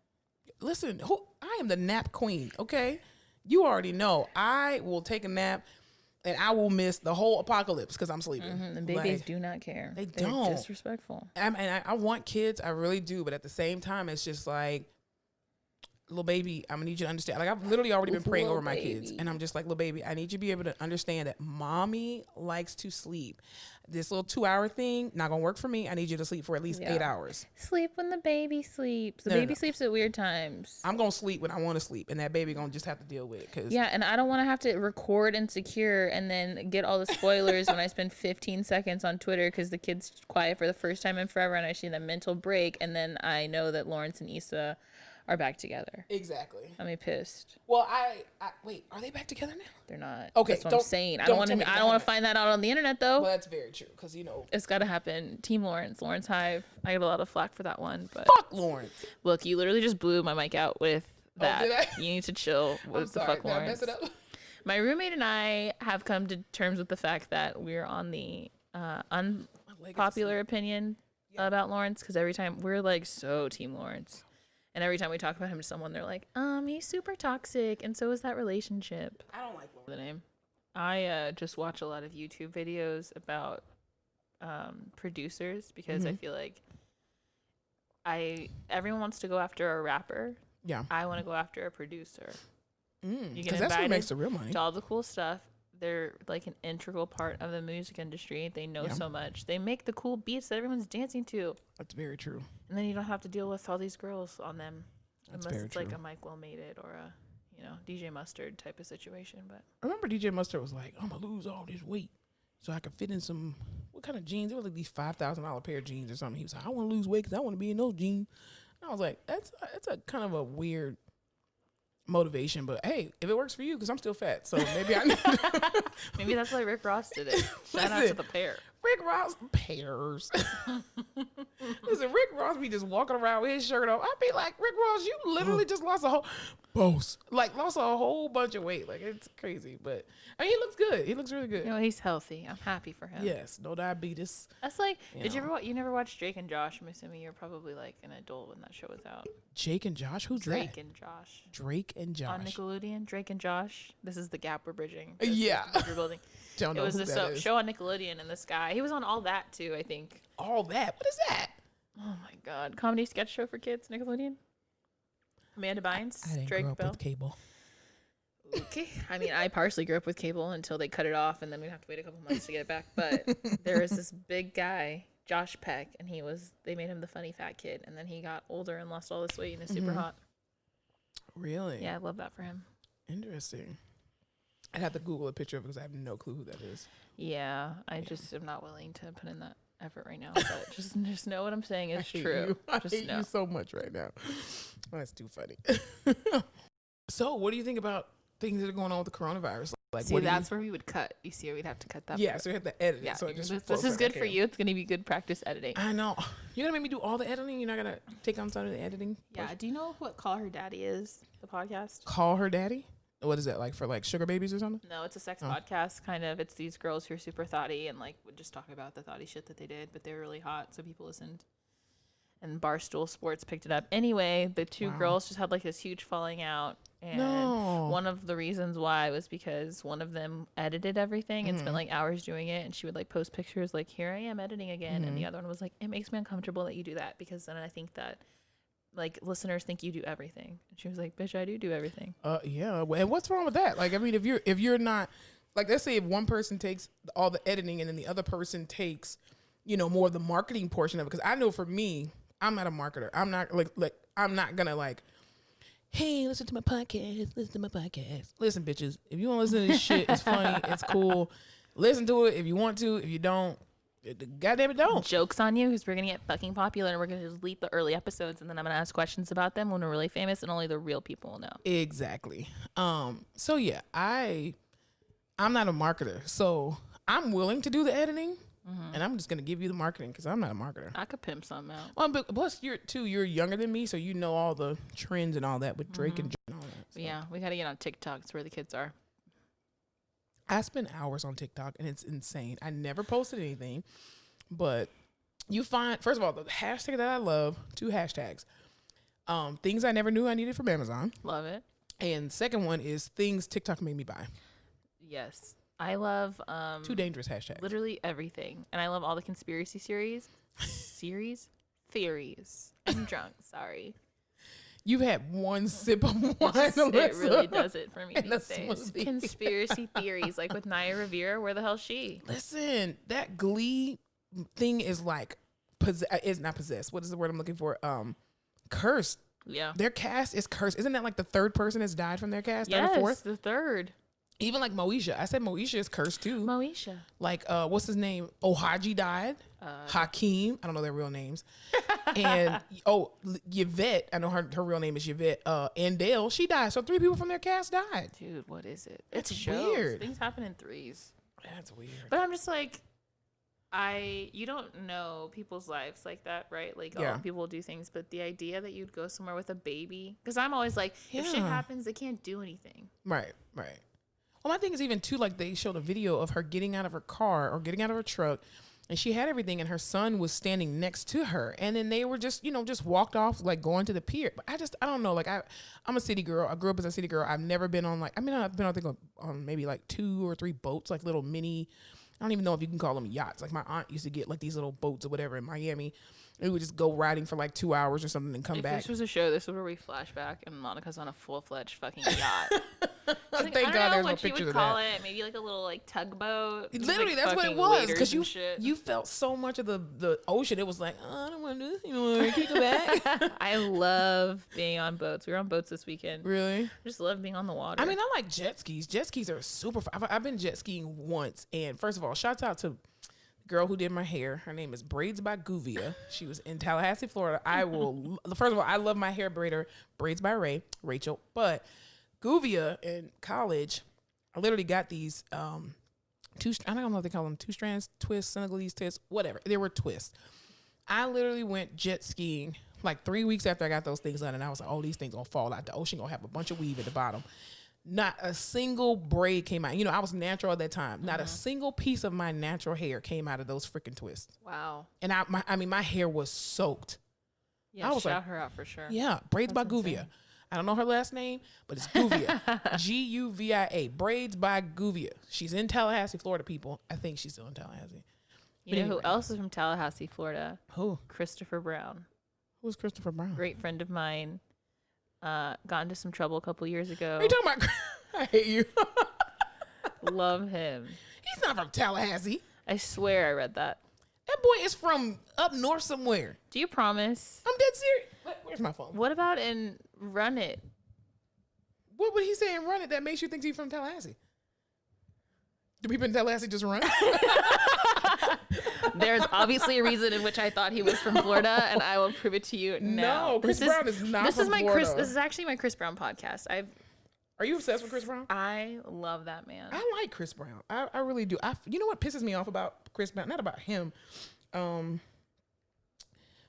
Listen, I am the nap queen. Okay, you already know. I will take a nap, and I will miss the whole apocalypse because I'm sleeping. The babies do not care. They're don't. Disrespectful. And I want kids. I really do, but at the same time, it's just like, little baby, I'm gonna need you to understand. Like, I've literally already been praying over my kids, and I'm just like, little baby, I need you to be able to understand that mommy likes to sleep. This little 2-hour thing not gonna work for me. I need you to sleep for at least 8 hours. Sleep when the baby sleeps. The baby sleeps at weird times. I'm gonna sleep when I want to sleep, and that baby gonna just have to deal with it. And I don't want to have to record and secure and then get all the spoilers when I spend 15 seconds on Twitter because the kid's quiet for the first time in forever, and I see the mental break, and then I know that Lawrence and Issa are back together. Exactly. I'm pissed. Well, I wait. Are they back together now? They're not. Okay, that's what I'm saying. I don't want to find that out on the internet though. Well, that's very true because it's got to happen. Team Lawrence Hive. I get a lot of flack for that one, but fuck Lawrence. Look, you literally just blew my mic out with that. You need to chill with the fuck Lawrence. Did I mess it up? My roommate and I have come to terms with the fact that we're on the unpopular opinion about Lawrence because every time we're like so Team Lawrence. And every time we talk about him to someone, they're like, he's super toxic, and so is that relationship. I don't like the name. I just watch a lot of YouTube videos about producers because I feel like everyone wants to go after a rapper. Yeah. I want to go after a producer. You get that's what makes the real money. To all the cool stuff. They're like an integral part of the music industry. They know so much. They make the cool beats that everyone's dancing to. That's very true. And then you don't have to deal with all these girls on them. That's unless very it's true. Like a Mike Will Made It or a DJ Mustard type of situation. But I remember DJ Mustard was like, I'm gonna lose all this weight so I could fit in some, what kind of jeans? It was like these $5,000 pair of jeans or something. He was like, I want to lose weight because I want to be in those jeans. And I was like, that's a kind of a weird motivation, but hey, if it works for you, because I'm still fat, so maybe maybe that's why Rick Ross did it. Shout out to the pair. Rick Ross pears. Listen, Rick Ross be just walking around with his shirt off. I'd be like, Rick Ross, you literally just lost a whole bunch of weight. Like, it's crazy, but I mean, he looks good. He looks really good. He's healthy. I'm happy for him. Yes, no diabetes. That's like, you never watch Drake and Josh? I'm assuming you're probably like an adult when that show was out. Jake and Josh? Who's Drake that? and Josh. Drake and Josh. On Nickelodeon, Drake and Josh. This is the gap we're bridging. Yeah. We're building. Don't know it was who that is. Show on Nickelodeon, and this guy, he was on All That too, I think. All That? What is that? Oh my God. Comedy sketch show for kids, Nickelodeon. Amanda Bynes, I didn't Drake grow up Bell. with cable. Okay. I mean, I partially grew up with cable until they cut it off, and then we'd have to wait a couple months to get it back. But there was this big guy, Josh Peck, and they made him the funny fat kid, and then he got older and lost all this weight and is super hot. Really? Yeah, I love that for him. Interesting. I'd have to Google a picture of it because I have no clue who that is. Yeah, I just am not willing to put in that effort right now. But just know what I'm saying is true. I hate you so much right now. That's too funny. So, what do you think about things that are going on with the coronavirus? Like, see, that's where we would cut. You see, we'd have to cut that. Yeah, part. So we have to edit it. Yeah, So this is good for you. It's going to be good practice editing. I know. You're going to make me do all the editing? You're not going to take on some of the editing? Yeah. Do you know what Call Her Daddy is, the podcast? Call Her Daddy? What is that, like for like sugar babies or something? No, it's a sex podcast, kind of. It's these girls who are super thotty and like would just talk about the thotty shit that they did, but they were really hot, so people listened. And Barstool Sports picked it up. Anyway, the two girls just had like this huge falling out. And one of the reasons why was because one of them edited everything and spent like hours doing it, and she would like post pictures like, here I am editing again, and the other one was like, it makes me uncomfortable that you do that, because then I think that like listeners think you do everything. And she was like, bitch, I do everything. Yeah. And what's wrong with that? Like, I mean, if you're not, like, let's say if one person takes all the editing and then the other person takes, you know, more of the marketing portion of it. Because I know for me, I'm not a marketer. I'm not like I'm not gonna like, hey, listen to my podcast. Listen, bitches, if you want to listen to this shit, it's funny, it's cool. Listen to it if you want to. If you don't, goddamn it, don't. Joke's on you, because we're gonna get fucking popular and we're gonna just delete the early episodes, and then I'm gonna ask questions about them when we're really famous, and only the real people will know. Exactly. So yeah, I'm not a marketer, so I'm willing to do the editing, and I'm just gonna give you the marketing because I'm not a marketer. I could pimp something out. But plus you're younger than me, so you know all the trends and all that with Drake and all that. So. Yeah, we gotta get on TikTok. It's where the kids are. I spend hours on TikTok and it's insane. I never posted anything, but you find, first of all, the hashtag that I love, 2 hashtags. Things I never knew I needed from Amazon. Love it. And second one is things TikTok made me buy. Yes. I love 2 dangerous hashtags. Literally everything. And I love all the conspiracy theories. I'm drunk, sorry. You've had one sip of wine, Alyssa. It really does it for me And these days. Conspiracy theories, like with Naya Rivera, where the hell's she? Listen, that Glee thing is like, is not possessed. What is the word I'm looking for? Cursed. Yeah. Their cast is cursed. Isn't that like the 3rd person that's died from their cast? Yes, 3rd or 4th? the 3rd. Even like Moesha. I said Moesha is cursed too. Moesha. Like, what's his name? Ohaji died. Hakeem. I don't know their real names. And, Yvette. I know her real name is Yvette. And Dale, she died. So 3 people from their cast died. Dude, what is it? That's It shows. weird. Things happen in 3s. That's weird. But I'm just like, you don't know people's lives like that, right? Like, people do things, but the idea that you'd go somewhere with a baby, because I'm always like, if shit happens, they can't do anything. Right. Well, my thing is even too, like they showed a video of her getting out of her car or getting out of her truck, and she had everything, and her son was standing next to her, and then they were just walked off, like going to the pier. But I don't know. Like I'm a city girl. I grew up as a city girl. I've never been on I've been I think on maybe like 2 or 3 boats, like little mini. I don't even know if you can call them yachts. Like my aunt used to get like these little boats or whatever in Miami. We would just go riding for like 2 hours or something and come back. If this was a show, this is where we flash back and Monica's on a full-fledged fucking yacht. Like, Thank God there's no pictures of that. what you would call it. Maybe like a little like tugboat. Literally, like, that's what it was. Because you you felt so much of the ocean. It was like, oh, I don't want to do this. You know, kick it back. I love being on boats. We were on boats this weekend. Really? I just love being on the water. I mean, I like jet skis. Jet skis are super fun. I've been jet skiing once. And first of all, shouts out to the girl who did my hair. Her name is Braids by Guvia. She was in Tallahassee, Florida. First of all, I love my hair braider, Braids by Rachel. But Guvia in college, I literally got these I don't know what they call them, 2 strands twists, Senegalese twists, whatever. They were twists. I literally went jet skiing like 3 weeks after I got those things done, and I was like, oh, these things gonna fall out the ocean, gonna have a bunch of weave at the bottom. Not a single braid came out. You know, I was natural at that time. Not a single piece of my natural hair came out of those freaking twists. Wow. And my hair was soaked. Yeah, I was shout her out for sure. Yeah, Braids by Guvia. I don't know her last name, but it's Guvia. Guvia. Braids by Guvia. She's in Tallahassee, Florida, people. I think she's still in Tallahassee. You know who else is from Tallahassee, Florida? Who? Christopher Brown. Who's Christopher Brown? Great friend of mine. Got into some trouble a couple years ago. What are you talking about? I hate you. Love him. He's not from Tallahassee. I swear I read that. That boy is from up north somewhere. Do you promise? I'm dead serious. Where's my phone? What about in Run It? What would he say in Run It that makes you think he's from Tallahassee? Do people in Tallahassee just run? There's obviously a reason in which I thought he was from Florida, and I will prove it to you now. No, Chris Brown is not from Florida. This is actually my Chris Brown podcast. Are you obsessed with Chris Brown? I love that man. I like Chris Brown. I really do. You know what pisses me off about Chris Brown? Not about him.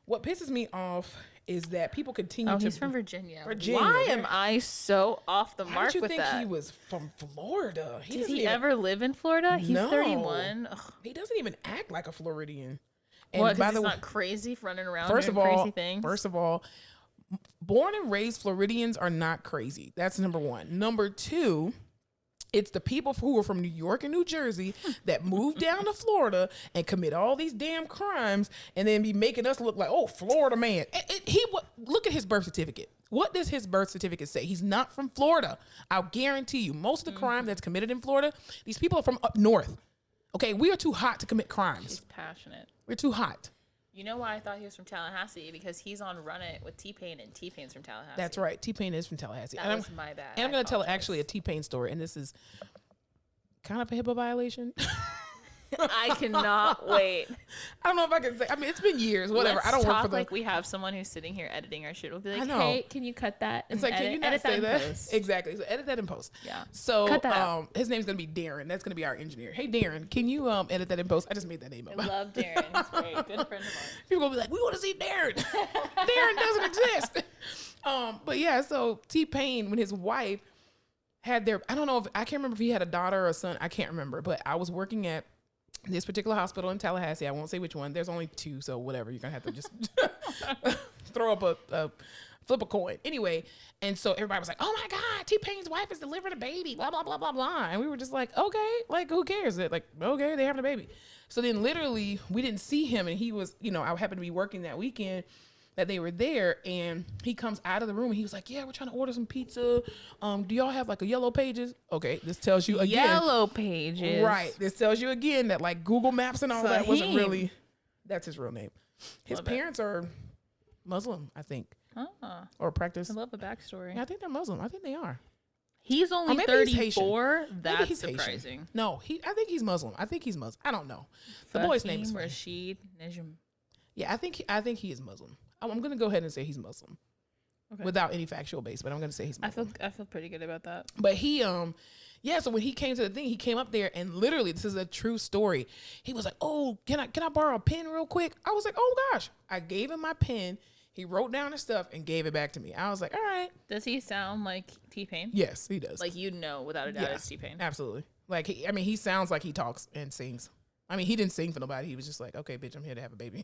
What pisses me off is that people continue to... he's from Virginia. Virginia. Why am I so off the mark with that? How did you think he was from Florida? Did he ever live in Florida? He's No. 31. Ugh. He doesn't even act like a Floridian. And What, by because the he's way, not crazy for running around first doing of all, crazy things? First of all, born and raised Floridians are not crazy. That's number one. Number two, it's the people who are from New York and New Jersey that move down to Florida and commit all these damn crimes and then be making us look like, oh, Florida man. Look at his birth certificate. What does his birth certificate say? He's not from Florida. I'll guarantee you, most of the crime that's committed in Florida, these people are from up north. Okay, we are too hot to commit crimes. He's passionate. We're too hot. You know why I thought he was from Tallahassee? Because he's on Run It with T-Pain, and T-Pain's from Tallahassee. That's right. T-Pain is from Tallahassee. That was my bad. And I'm going to tell actually a T-Pain story, and this is kind of a HIPAA violation. I cannot wait. I don't know if I can say. I mean, it's been years. Whatever. Let's I don't work talk for them. like we have someone who's sitting here editing our shit. We'll be like, I know. hey, can you cut that? And It's like, can you not say that? Post? Exactly. So edit that in post. Yeah. So Cut that out. his name's gonna be Darren. That's gonna be our engineer. Hey Darren, can you edit that in post? I just made that name up. I love Darren. He's great. Good friend of ours. People gonna be like, we want to see Darren. Darren doesn't exist. But yeah. So T-Pain, when his wife had I don't know if I can't remember if he had a daughter or a son. I can't remember. But I was working at this particular hospital in Tallahassee. I won't say which one. There's only two, so whatever. You're gonna have to just throw up flip a coin. Anyway, and so everybody was like, "Oh my God, T-Pain's wife has delivered a baby." Blah blah blah blah blah. And we were just like, "Okay, like who cares?" Like, okay, they having a baby. So then, literally, we didn't see him, and he was, I happened to be working that weekend that they were there, and he comes out of the room and he was like, yeah, we're trying to order some pizza. Do y'all have like a Yellow Pages? Okay, this tells you again. Yellow Pages. Right. This tells you again that like Google Maps and all that wasn't really, that's his real name. His parents are Muslim, I think. Or practice. I love the backstory. Yeah, I think they're Muslim. I think they are. He's only maybe 34. That's he's surprising. Haitian. No, I think he's Muslim. I don't know. The boy's name is funny. Rashid Nejm. Yeah, I think he is Muslim. I'm going to go ahead and say he's Muslim. Okay. Without any factual base, but I'm going to say he's Muslim. I feel pretty good about that. But he so when he came to the thing, he came up there and literally, this is a true story. He was like, "Oh, can I borrow a pen real quick?" I was like, "Oh gosh." I gave him my pen. He wrote down his stuff and gave it back to me. I was like, "All right." Does he sound like T-Pain? Yes, he does. Like, without a doubt, it's T-Pain. Absolutely. Like, he sounds like he talks and sings. I mean, he didn't sing for nobody. He was just like, okay, bitch, I'm here to have a baby.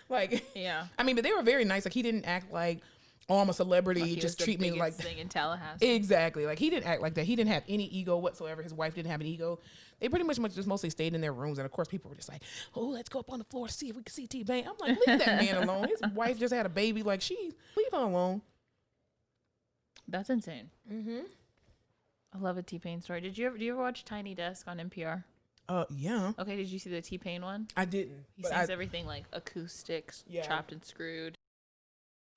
Like, yeah. I mean, but they were very nice. Like, he didn't act like, oh, I'm a celebrity. Like just treat me like thing in Tallahassee. Exactly. Like, he didn't act like that. He didn't have any ego whatsoever. His wife didn't have an ego. They pretty much just mostly stayed in their rooms. And of course, people were just like, oh, let's go up on the floor to see if we can see T-Pain. I'm like, leave that man alone. His wife just had a baby. Like, leave her alone. That's insane. Mm-hmm. I love a T-Pain story. Do you ever watch Tiny Desk on NPR? Yeah. Okay, did you see the T-Pain one? I didn't. He sings everything like acoustics, chopped and screwed.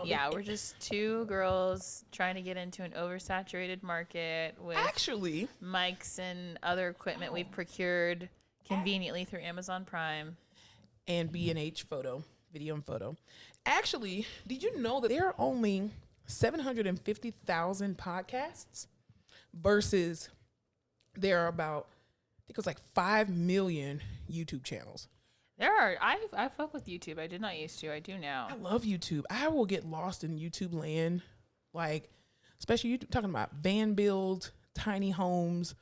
Yeah, we're just two girls trying to get into an oversaturated market with mics and other equipment we've procured conveniently through Amazon Prime. And B&H video and photo. Actually, did you know that there are only 750,000 podcasts versus there are about, I think it was like 5 million YouTube channels. I fuck with YouTube. I did not used to. I do now. I love YouTube. I will get lost in YouTube land. Like, especially YouTube talking about van builds, tiny homes.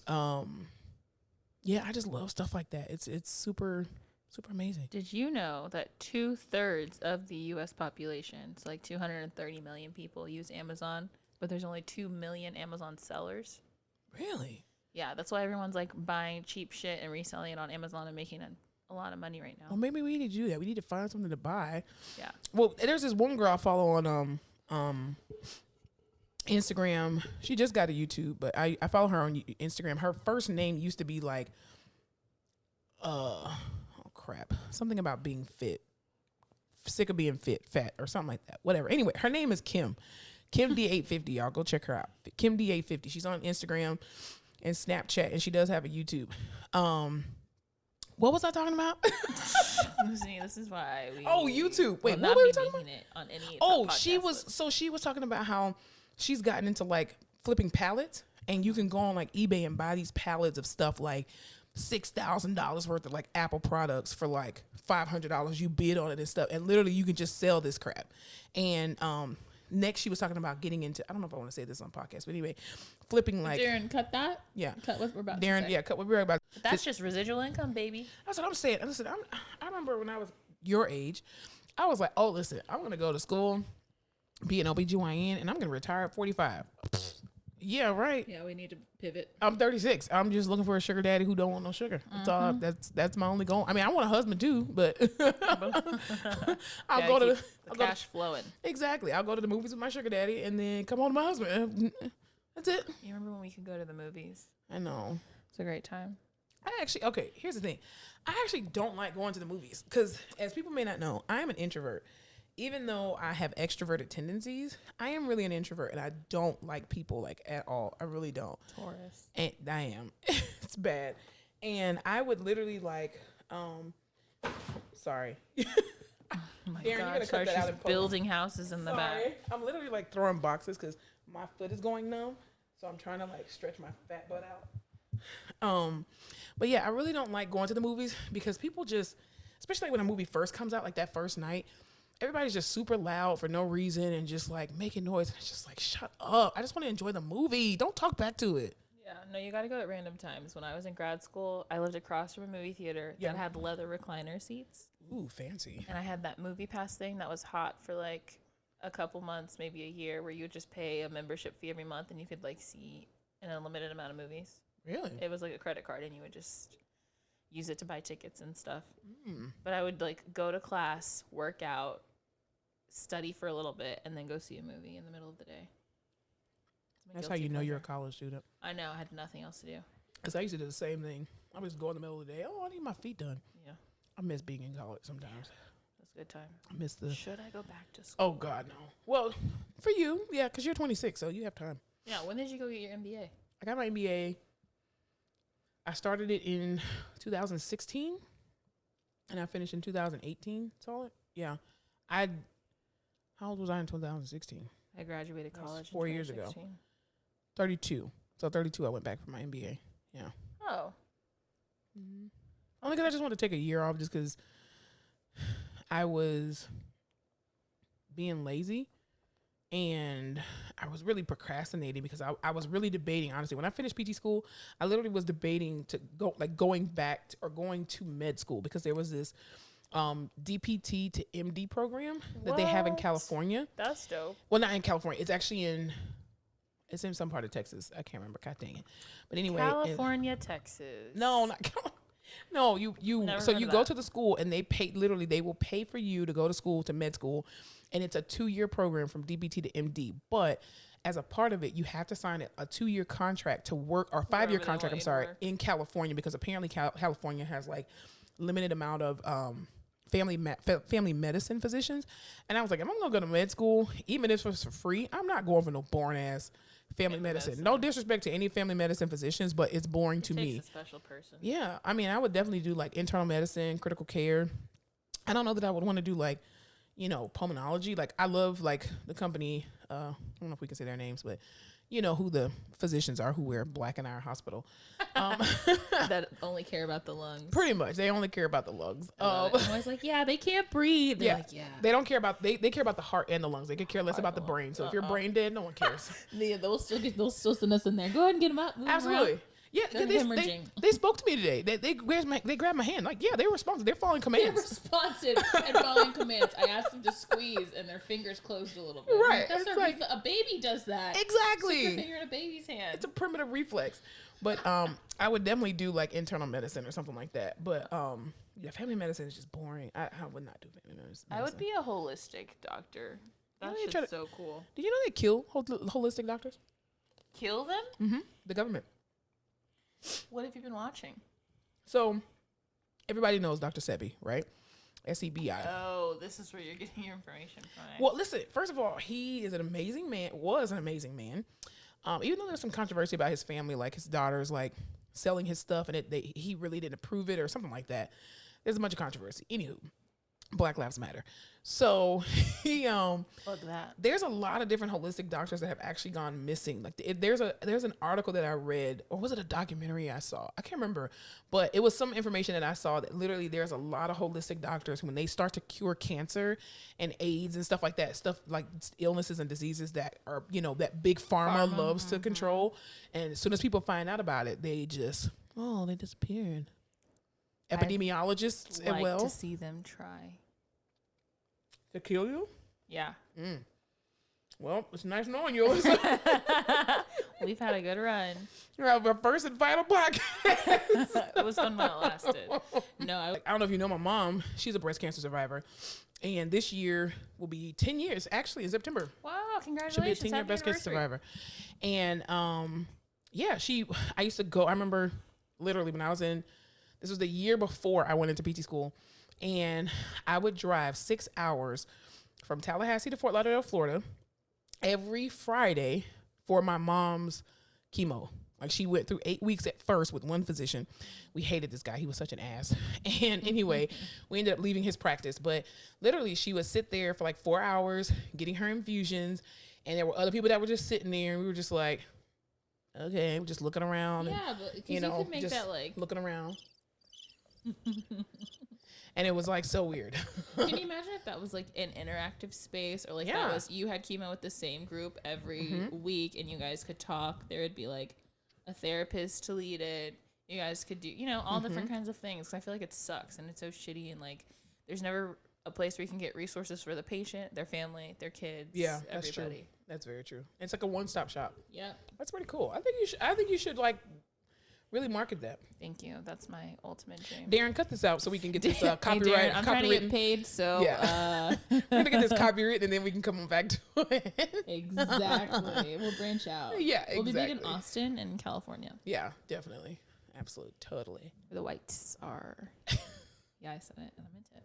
Yeah, I just love stuff like that. It's super, super amazing. Did you know that 2/3 of the U.S. population, so like 230 million people, use Amazon, but there's only 2 million Amazon sellers? Really? Yeah, that's why everyone's like buying cheap shit and reselling it on Amazon and making a lot of money right now. Well, maybe we need to do that. We need to find something to buy. Yeah. Well, there's this one girl I follow on Instagram. She just got a YouTube, but I follow her on Instagram. Her first name used to be like, something about being fit, sick of being fat, or something like that. Whatever. Anyway, her name is Kim D850. Y'all go check her out. Kim D850. She's on Instagram and Snapchat, and she does have a YouTube. What was I talking about? This is why we. Oh, YouTube. Wait, what were we talking about? It on any she was talking about how she's gotten into like flipping pallets, and you can go on like eBay and buy these pallets of stuff like $6,000 worth of like Apple products for like $500. You bid on it and stuff, and literally you can just sell this crap. And next, she was talking about getting into, I don't know if I want to say this on podcast, but anyway, flipping like. Darren, cut that. Yeah. Cut what we're about Darren, to say. yeah, cut what we're about. That's just residual income, baby. That's what I'm saying. Listen, I remember when I was your age, I was like, oh, listen, I'm going to go to school. be an OBGYN and I'm gonna retire at 45. Yeah, right. Yeah, we need to pivot. I'm 36. I'm just looking for a sugar daddy who don't want no sugar. That's all. That's my only goal. I mean, I want a husband too, but I'll go to the cash flowing. Exactly. I'll go to the movies with my sugar daddy and then come home to my husband. That's it. You remember when we could go to the movies? I know. It's a great time. Okay, here's the thing. I actually don't like going to the movies because, as people may not know, I am an introvert. Even though I have extroverted tendencies, I am really an introvert and I don't like people like at all. I really don't. Taurus. And I am. It's bad. And I would literally like, sorry. Oh my Aaron, God, sorry, she's building houses in the back. I'm literally like throwing boxes because my foot is going numb. So I'm trying to like stretch my fat butt out. But yeah, I really don't like going to the movies because people just, especially when a movie first comes out, like that first night, everybody's just super loud for no reason and just like making noise. It's just like, shut up. I just want to enjoy the movie. Don't talk back to it. Yeah, no, you got to go at random times. When I was in grad school, I lived across from a movie theater that had leather recliner seats. Ooh, fancy. And I had that movie pass thing that was hot for like a couple months, maybe a year, where you would just pay a membership fee every month and you could like see an unlimited amount of movies. Really? It was like a credit card and you would just use it to buy tickets and stuff. But I would like go to class, work out, study for a little bit, and then go see a movie in the middle of the day. That's how you know you're a college student. I know. I had nothing else to do. Because I used to do the same thing. I would just go in the middle of the day. Oh, I need my feet done. Yeah. I miss being in college sometimes. That's a good time. I miss the... Should I go back to school? Oh, God, no. Well, for you, yeah, because you're 26, so you have time. Yeah. When did you go get your MBA? I got my MBA. I started it in 2016, and I finished in 2018. Saw it? Yeah. How old was I in 2016? I graduated college 4 years ago. 32. So 32, I went back for my MBA. Yeah. Oh. Mm-hmm. Only because I just wanted to take a year off just because I was being lazy and I was really procrastinating because I was really debating, honestly. When I finished PT school, I literally was debating to go, like going back or going to med school because there was this DPT to MD program that they have in California. That's dope. Well, not in California. It's actually it's in some part of Texas. I can't remember. God dang it. But anyway. California, Texas. No, not California. No, you so you go to the school and they will pay for you to go to school, to med school, and it's a 2-year program from DPT to MD. But as a part of it, you have to sign a 2-year contract to work, or 5-year contract, in California, because apparently California has like limited amount of family medicine physicians. And I was like, if I'm gonna go to med school, even if it's for free, I'm not going for no boring ass family medicine. No disrespect to any family medicine physicians, but it's boring to me. Takes a special person. Yeah, I mean, I would definitely do like internal medicine, critical care. I don't know that I would want to do like, pulmonology. Like I love like the company. I don't know if we can say their names, but you know who the physicians are who wear black in our hospital. That only care about the lungs. Pretty much, they only care about the lungs. I'm always like, yeah, they can't breathe. They're like, yeah. They don't care about they care about the heart and the lungs. They could care less about the brain. So if you're brain dead, no one cares. Yeah, they'll still send us in there. Go ahead and get them out. Absolutely. Around. Yeah, they spoke to me today. They grabbed my hand. Like, yeah, they were responsive. They're following commands. They're responsive and following commands. I asked them to squeeze, and their fingers closed a little bit. Right. That's a baby does that. Exactly. Stick your finger in a baby's hand. It's a primitive reflex. But I would definitely do like internal medicine or something like that. But yeah, family medicine is just boring. I would not do family medicine. I would be a holistic doctor. That's just so cool. Did you know they kill holistic doctors? Kill them? Mm-hmm. The government. What have you been watching? So, everybody knows Dr. Sebi, right? SEBI. Oh, this is where you're getting your information from. Well, listen, first of all, he is an amazing man, was an amazing man. Even though there's some controversy about his family, like his daughters, like selling his stuff and he really didn't approve it or something like that. There's a bunch of controversy. Anywho, Black Lives Matter. So he Fuck that. There's a lot of different holistic doctors that have actually gone missing. Like there's an article that I read, or was it a documentary I saw? I can't remember, but it was some information that I saw that literally there's a lot of holistic doctors when they start to cure cancer and AIDS and stuff like that, stuff like illnesses and diseases that are, that big pharma loves to control. And as soon as people find out about it, they disappeared. Epidemiologists I'd like to see them try to kill you. Yeah. Well, it's nice knowing you, Alyssa. We've had a good run. You're our first and final podcast. It was fun while it lasted. No, I don't know if you know my mom. She's a breast cancer survivor. And this year will be 10 years, actually, in September. Wow, congratulations. She'll be a 10-year breast cancer survivor. And yeah, I used to go, I remember literally when I was this was the year before I went into PT school. And I would drive 6 hours from Tallahassee to Fort Lauderdale, Florida, every Friday for my mom's chemo. Like, she went through 8 weeks at first with one physician. We hated this guy. He was such an ass. And anyway, we ended up leaving his practice. But literally, she would sit there for like 4 hours getting her infusions. And there were other people that were just sitting there. And we were just like, okay, we're just looking around. Yeah, and, but you could make that like looking around. And it was like so weird. Can you imagine if that was like an interactive space, or like that was you had chemo with the same group every week and you guys could talk? There would be like a therapist to lead it. You guys could do, all different kinds of things. I feel like it sucks and it's so shitty, and like there's never a place where you can get resources for the patient, their family, their kids. Yeah, that's everybody. true. That's very true. It's like a one-stop shop. Yeah, that's pretty cool. I think you should like really market that. Thank you. That's my ultimate dream. Darren, cut this out so we can get this copyright. Hey Darren, I'm trying to get paid, so we're gonna get this copyright and then we can come back to it. Exactly. We'll branch out. Yeah, We'll be big in Austin and California. Yeah, definitely. Absolutely. Totally. The whites are. Yeah, I said it and I meant it.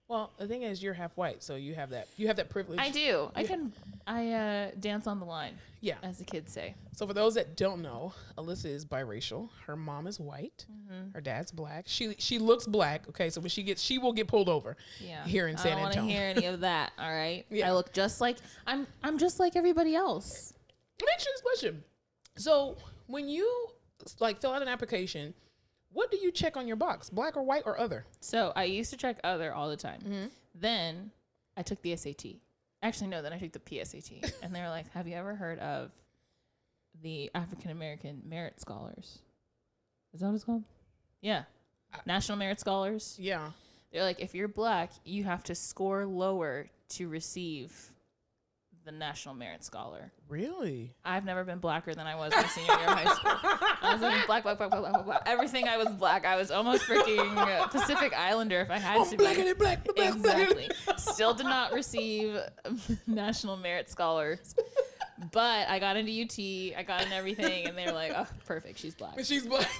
Well, the thing is, you're half white, so you have that privilege. I do. I dance on the line. Yeah, as the kids say. So for those that don't know, Alyssa is biracial. Her mom is white. Her dad's black. She looks black. Okay, so when she will get pulled over. Yeah. Here in San Antonio. I don't want to hear any of that. All right. Yeah. I look just like I'm just like everybody else. Let me ask you this question. So when you like fill out an application, what do you check on your box? Black or white or other? So I used to check other all the time. Then I took the SAT. Actually, no, then I took the PSAT. And they were like, have you ever heard of the African American Merit Scholars? Is that what it's called? Yeah. National Merit Scholars. Yeah. They're like, if you're black, you have to score lower to receive the National Merit Scholar. Really? I've never been blacker than I was my senior year of high school. I was like black. Everything I was black. I was almost freaking Pacific Islander if I had to blacker be. Than black. Exactly. Still did not receive National Merit Scholars. But I got into UT, I got in everything, and they were like, oh, perfect, she's black. She's black.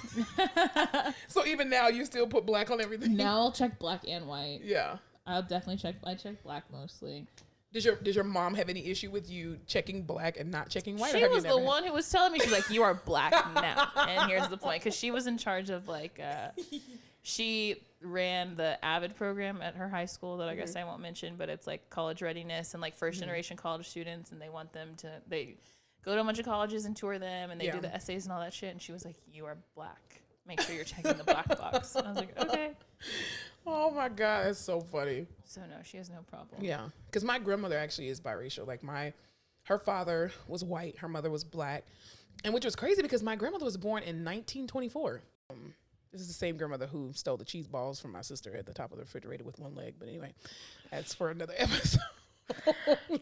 So even now, you still put black on everything? Now I'll check black and white. Yeah. I'll definitely I check black mostly. Does your mom have any issue with you checking black and not checking white? She was the one who was telling me, she's like, you are black now. And here's the point. Because she was in charge of like, she ran the AVID program at her high school that I guess I won't mention, but it's like college readiness and like first generation college students. And they want them they go to a bunch of colleges and tour them and they do the essays and all that shit. And she was like, you are black. Make sure you're checking the black box. And I was like, okay. Oh my God, that's so funny. So no, she has no problem. Yeah, because my grandmother actually is biracial. Like her father was white, her mother was black, and which was crazy because my grandmother was born in 1924. This is the same grandmother who stole the cheese balls from my sister at the top of the refrigerator with one leg. But anyway, that's for another episode.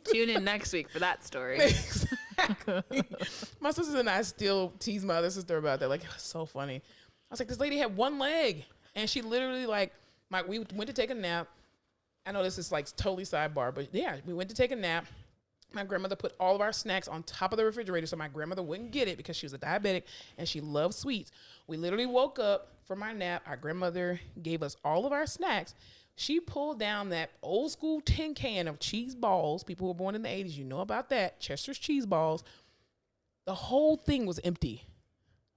Tune in next week for that story. Exactly. My sisters and I still tease my other sister about that. Like, it was so funny. I was like, this lady had one leg, and she literally we went to take a nap. I know this is like totally sidebar, but yeah, we went to take a nap. My grandmother put all of our snacks on top of the refrigerator so my grandmother wouldn't get it because she was a diabetic and she loved sweets. We literally woke up from our nap. Our grandmother gave us all of our snacks. She pulled down that old school tin can of cheese balls. People who were born in the 80s, you know about that. Chester's cheese balls. The whole thing was empty.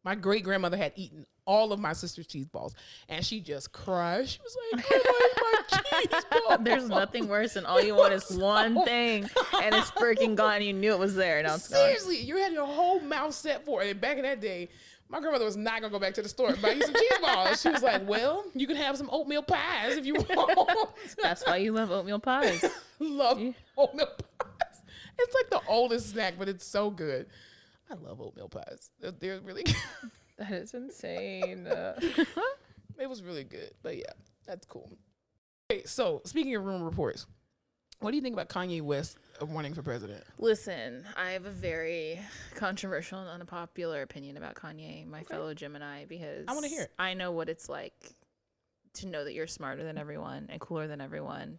My great grandmother had eaten all of my sister's cheese balls, and she just cried. She was like, "I like my cheese balls." There's nothing worse than all you want is one thing, and it's freaking gone. You knew it was there, now it's seriously, you had your whole mouth set for it. And back in that day, my grandmother was not gonna go back to the store and buy you some cheese balls. She was like, "Well, you can have some oatmeal pies if you want." That's why you love oatmeal pies. Love oatmeal pies. It's like the oldest snack, but it's so good. I love oatmeal pies. They're really good. That is insane. It was really good, but yeah, that's cool. Okay, so speaking of room reports, What do you think about Kanye West running for president? Listen, I have a very controversial and unpopular opinion about Kanye, my fellow Gemini, because I want to hear it. I know what it's like to know that you're smarter than everyone and cooler than everyone,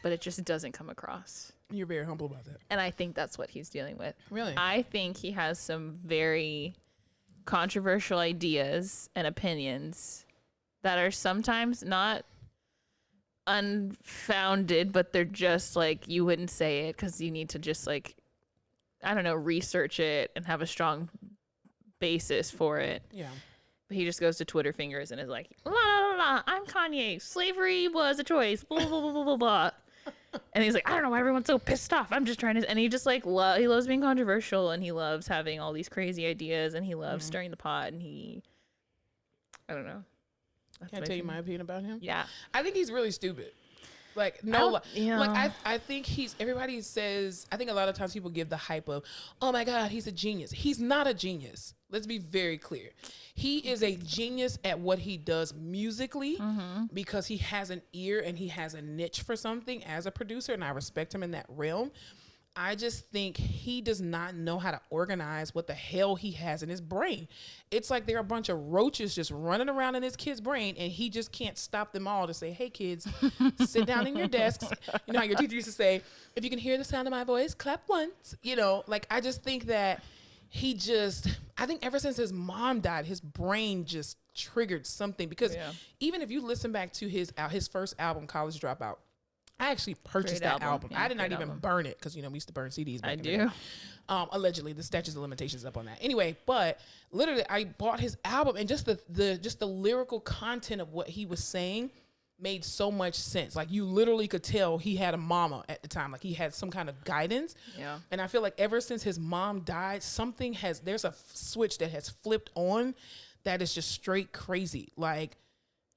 but it just doesn't come across. You're very humble about that. And I think that's what he's dealing with. Really? I think he has some very controversial ideas and opinions that are sometimes not unfounded, but they're just like, you wouldn't say it because you need to just like, I don't know, research it and have a strong basis for it. Yeah. But he just goes to Twitter fingers and is like, la la la la, I'm Kanye. Slavery was a choice. Blah blah blah blah blah blah. And he's like, I don't know why everyone's so pissed off. I'm just trying to. And he just like he loves being controversial, and he loves having all these crazy ideas, and he loves stirring the pot, and I don't know. Can I tell you my opinion about him? Yeah. I think he's really stupid. Like, I think everybody says, I think a lot of times people give the hype of, oh my God, he's a genius. He's not a genius. Let's be very clear. He is a genius at what he does musically because he has an ear and he has a niche for something as a producer, and I respect him in that realm. I just think he does not know how to organize what the hell he has in his brain. It's like there are a bunch of roaches just running around in this kid's brain, and he just can't stop them all to say, hey, kids, sit down in your desks. You know how your teacher used to say, if you can hear the sound of my voice, clap once. You know, like, I just think that I think ever since his mom died, his brain just triggered something. Because even if you listen back to his first album, College Dropout, I actually purchased that album. Yeah, I did not even burn it because, we used to burn CDs back in the day. Allegedly, the statute of limitations up on that. Anyway, but literally, I bought his album, and just the lyrical content of what he was saying made so much sense. Like, you literally could tell he had a mama at the time. Like, he had some kind of guidance. Yeah. And I feel like ever since his mom died, there's a switch that has flipped on that is just straight crazy. Like,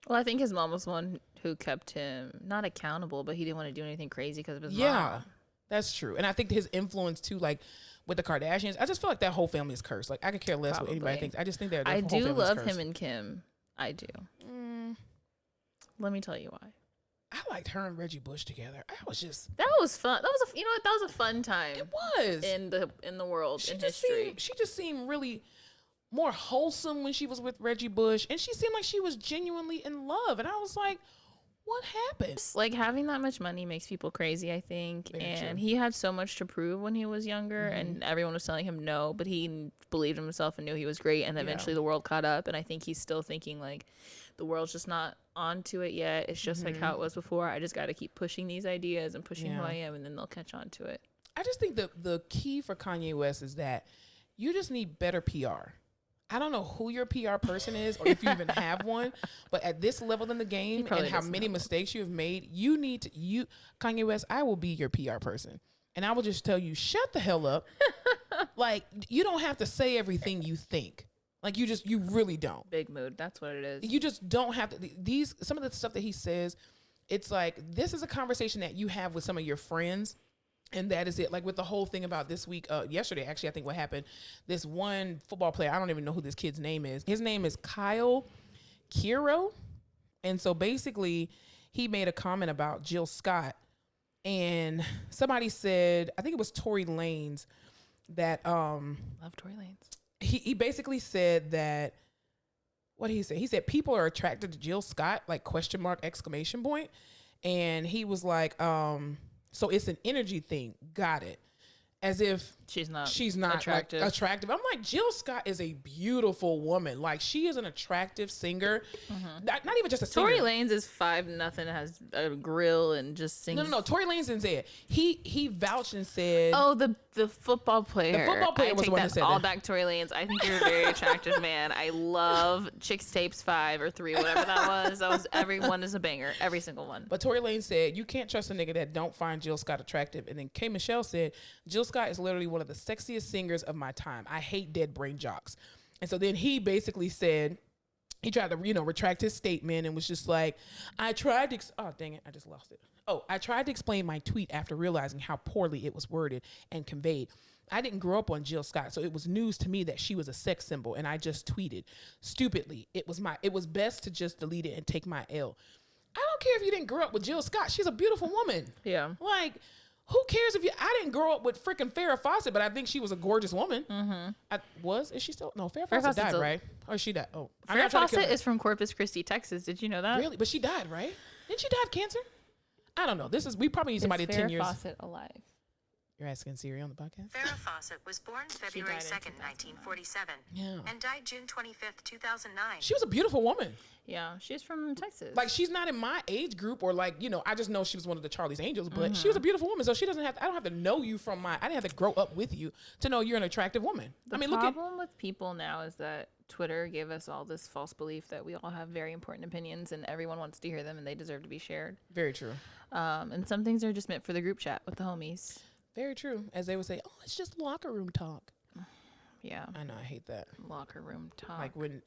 well, I think his mom was one who kept him not accountable, but he didn't want to do anything crazy because of his mom. Yeah, that's true. And I think his influence too, like with the Kardashians, I just feel like that whole family is cursed. Like, I could care less what anybody thinks. I just think that I whole do family love is cursed. him and Kim. I do. Let me tell you why. I liked her and Reggie Bush together. That was fun. That was a fun time. It was in the world, in history. She just seemed really more wholesome when she was with Reggie Bush, and she seemed like she was genuinely in love. And I was like, what happened? Like, having that much money makes people crazy, I think. Very true. He had so much to prove when he was younger, and everyone was telling him no, but he believed in himself and knew he was great. And eventually the world caught up, and I think he's still thinking like, the world's just not onto it yet. It's just like how it was before. I just got to keep pushing these ideas and pushing who I am, and then they'll catch on to it. I just think the key for Kanye West is that you just need better PR. I don't know who your PR person is or if you even have one, but at this level in the game and how many mistakes you have made, Kanye West, I will be your PR person. And I will just tell you, shut the hell up. Like, you don't have to say everything you think. Like, you really don't. Big mood. That's what it is. You just don't have to. Some of the stuff that he says, it's like, this is a conversation that you have with some of your friends. And that is it. Like, with the whole thing about this week, yesterday, actually, I think what happened, this one football player, I don't even know who this kid's name is. His name is Kyle Kiro. And so basically, he made a comment about Jill Scott. And somebody said, I think it was Tory Lanez, that love Tory Lanez. He basically said that, what did he say? He said people are attracted to Jill Scott, like question mark, exclamation point. And he was like, so it's an energy thing. Got it. As if she's not attractive. Like, attractive. I'm like, Jill Scott is a beautiful woman. Like, she is an attractive singer. Not even just a singer. Tory Lanez is 5'0", has a grill and just sings. No. Tory Lanez didn't say it. He vouched and said. Oh, the football player. The football player was the one that said that. All back, Tory Lanez. I think you're a very attractive man. I love Chicks Tapes 5 or 3, whatever that was. Every one is a banger. Every single one. But Tory Lanez said, you can't trust a nigga that don't find Jill Scott attractive. And then K. Michelle said, Jill Scott is literally one of the sexiest singers of my time. I hate dead brain jocks. And so then he basically said, he tried to, retract his statement and was just like, I tried to explain my tweet after realizing how poorly it was worded and conveyed. I didn't grow up on Jill Scott, so it was news to me that she was a sex symbol, and I just tweeted. Stupidly, it was best to just delete it and take my L. I don't care if you didn't grow up with Jill Scott. She's a beautiful woman. Yeah. Like, Who cares if you? I didn't grow up with freaking Farrah Fawcett, but I think she was a gorgeous woman. Is she still? No, Farrah Fawcett died, right? Or she died? Oh, Farrah Fawcett is from Corpus Christi, Texas. Did you know that? Really? But she died, right? Didn't she die of cancer? I don't know. We probably need somebody 10 years. Farrah Fawcett alive? You're asking Siri on the podcast? Farrah Fawcett was born February 2nd, 1947, and died June 25th, 2009. She was a beautiful woman. Yeah, she's from Texas. Like, she's not in my age group, or like, I just know she was one of the Charlie's Angels, but she was a beautiful woman. So I don't have to know you I didn't have to grow up with you to know you're an attractive woman. The problem with people now is that Twitter gave us all this false belief that we all have very important opinions and everyone wants to hear them and they deserve to be shared. Very true. And some things are just meant for the group chat with the homies. Very true. As they would say, oh, it's just locker room talk. Yeah. I know. I hate that. Locker room talk. Like when,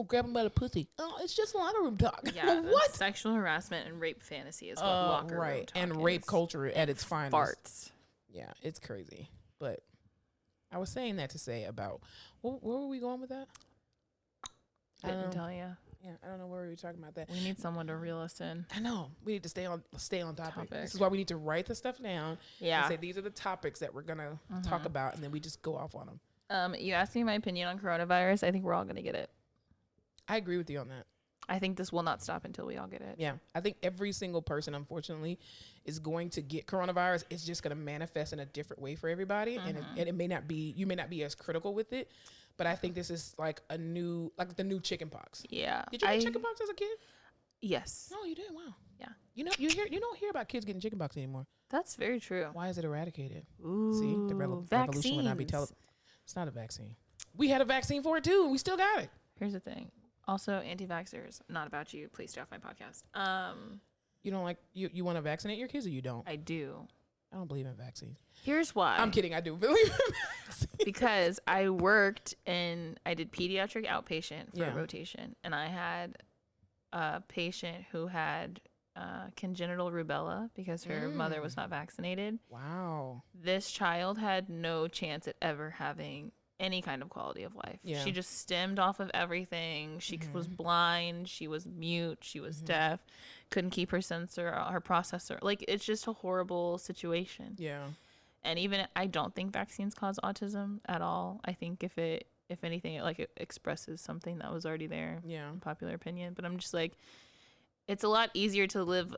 grab him by the pussy. Oh, it's just locker room talk. Yeah. What? Sexual harassment and rape fantasy is what locker room talk and is. rape culture at its finest. Farts. Yeah, it's crazy. But I was saying that to say about, where were we going with that? Didn't tell you. Yeah, I don't know where we were talking about that. We need someone to reel us in. I know. We need to stay on topic. This is why we need to write the stuff down. Yeah. And say these are the topics that we're gonna talk about, and then we just go off on them. You asked me my opinion on coronavirus. I think we're all gonna get it. I agree with you on that. I think this will not stop until we all get it. Yeah, I think every single person, unfortunately, is going to get coronavirus. It's just going to manifest in a different way for everybody, and it may not be. You may not be as critical with it, but I think this is like the new chickenpox. Yeah. Did you get chickenpox as a kid? Yes. No, you did. Wow. Yeah. You don't hear about kids getting chickenpox anymore. That's very true. Why is it eradicated? Ooh, see, the revolution would not be It's not a vaccine. We had a vaccine for it too, and we still got it. Here's the thing. Also, anti-vaxxers, not about you. Please stay off my podcast. You don't like you want to vaccinate your kids, or you don't? I do. I don't believe in vaccines. Here's why. I'm kidding. I do believe in vaccines. Because I did pediatric outpatient for a rotation, and I had a patient who had congenital rubella because her mother was not vaccinated. Wow. This child had no chance at ever having any kind of quality of life. Yeah. She just stemmed off of everything. She was blind. She was mute. She was deaf. Couldn't keep her sensor, her processor. Like, it's just a horrible situation. Yeah. And even, I don't think vaccines cause autism at all. I think if anything, it expresses something that was already there. Yeah. In popular opinion. But I'm just like, it's a lot easier to live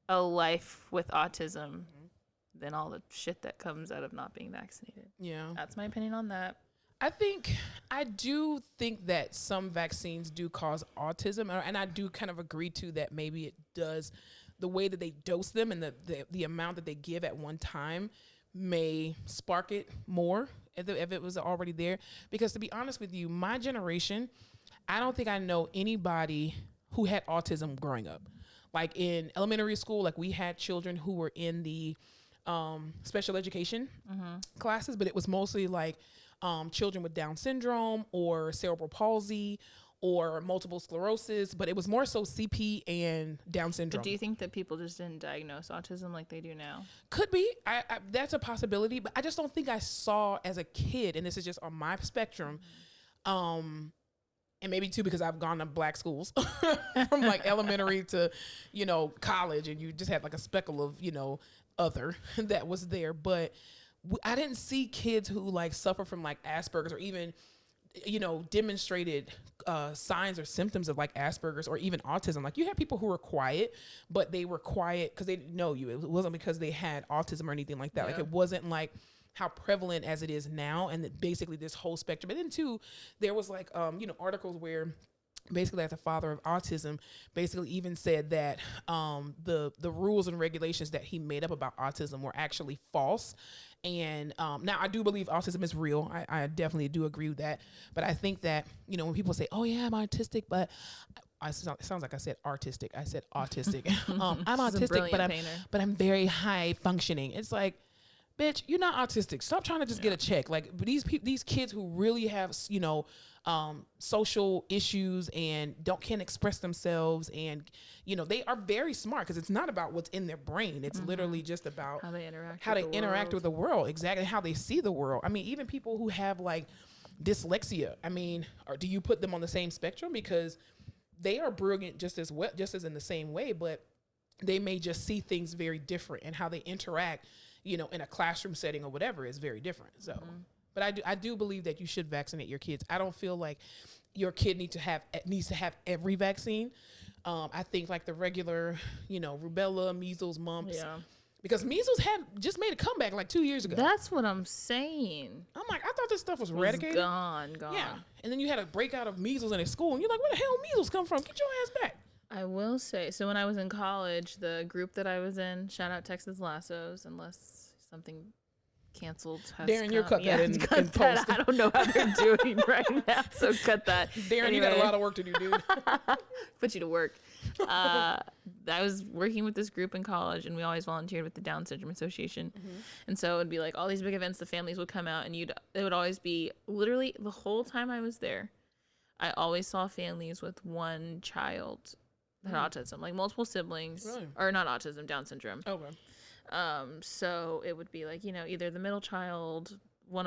a life with autism than all the shit that comes out of not being vaccinated. Yeah. That's my opinion on that. I do think that some vaccines do cause autism, and I do kind of agree to that. Maybe it does. The way that they dose them and the amount that they give at one time may spark it more if it was already there. Because to be honest with you, my generation, I don't think I know anybody who had autism growing up. Like in elementary school, like we had children who were in the special education classes, but it was mostly like children with Down syndrome or cerebral palsy or multiple sclerosis, but it was more so CP and Down syndrome. But do you think that people just didn't diagnose autism like they do now? Could be. I that's a possibility, but I just don't think I saw as a kid, and this is just on my spectrum, and maybe too because I've gone to black schools from like elementary to, college, and you just had like a speckle of, other that was there. But I didn't see kids who like suffer from like Asperger's or even, demonstrated signs or symptoms of like Asperger's or even autism. Like you had people who were quiet, but they were quiet because they didn't know you. It wasn't because they had autism or anything like that. Yeah. Like it wasn't like how prevalent as it is now, and basically this whole spectrum. And then too, there was like articles where basically like the father of autism basically even said that the rules and regulations that he made up about autism were actually false. And now I do believe autism is real. I definitely do agree with that. But I think that, when people say, oh yeah, I'm autistic, but it sounds like I said artistic. I said autistic. I'm autistic, but I'm very high functioning. It's like, bitch, you're not autistic. Stop trying to just get a check. Like these kids who really have, social issues and can't express themselves, and they are very smart because it's not about what's in their brain. It's literally just about how they interact with the world. Exactly, how they see the world. I mean, even people who have like dyslexia. I mean, or do you put them on the same spectrum because they are brilliant just as well, just as in the same way, but they may just see things very different, and how they interact, you know, in a classroom setting or whatever is very different. So, but I do believe that you should vaccinate your kids. I don't feel like your kid needs to have every vaccine. I think like the regular, you know, rubella, measles, mumps. Yeah. Because measles had just made a comeback like 2 years ago. That's what I'm saying. I'm like, I thought this stuff was eradicated. Gone. Yeah. And then you had a breakout of measles in a school, and you're like, where the hell measles come from? Get your ass back. I will say, so when I was in college, the group that I was in, shout out Texas Lassos, unless something canceled has Darren, you're cut that in cut post. that. I don't know how they're doing right now, so cut that. Darren, you got a lot of work to do, dude. Put you to work. I was working with this group in college, and we always volunteered with the Down Syndrome Association. And so it would be like all these big events, the families would come out, and it would always be literally the whole time I was there, I always saw families with one child that had autism, like multiple siblings. Really? Or not autism, Down syndrome. Okay. So it would be like, you know, either the middle child, one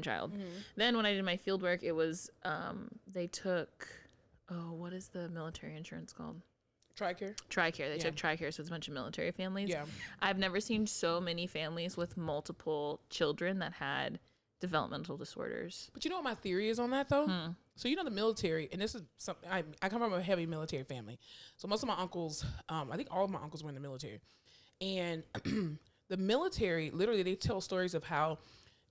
child. Then when I did my field work, it was they took what is the military insurance called? TRICARE. They took TRICARE, so it's a bunch of military families. Yeah. I've never seen so many families with multiple children that had developmental disorders. But you know what my theory is on that, though? So, you know, the military, and this is something, I come from a heavy military family. So most of my uncles, I think all of my uncles were in the military. And the military, literally, they tell stories of how,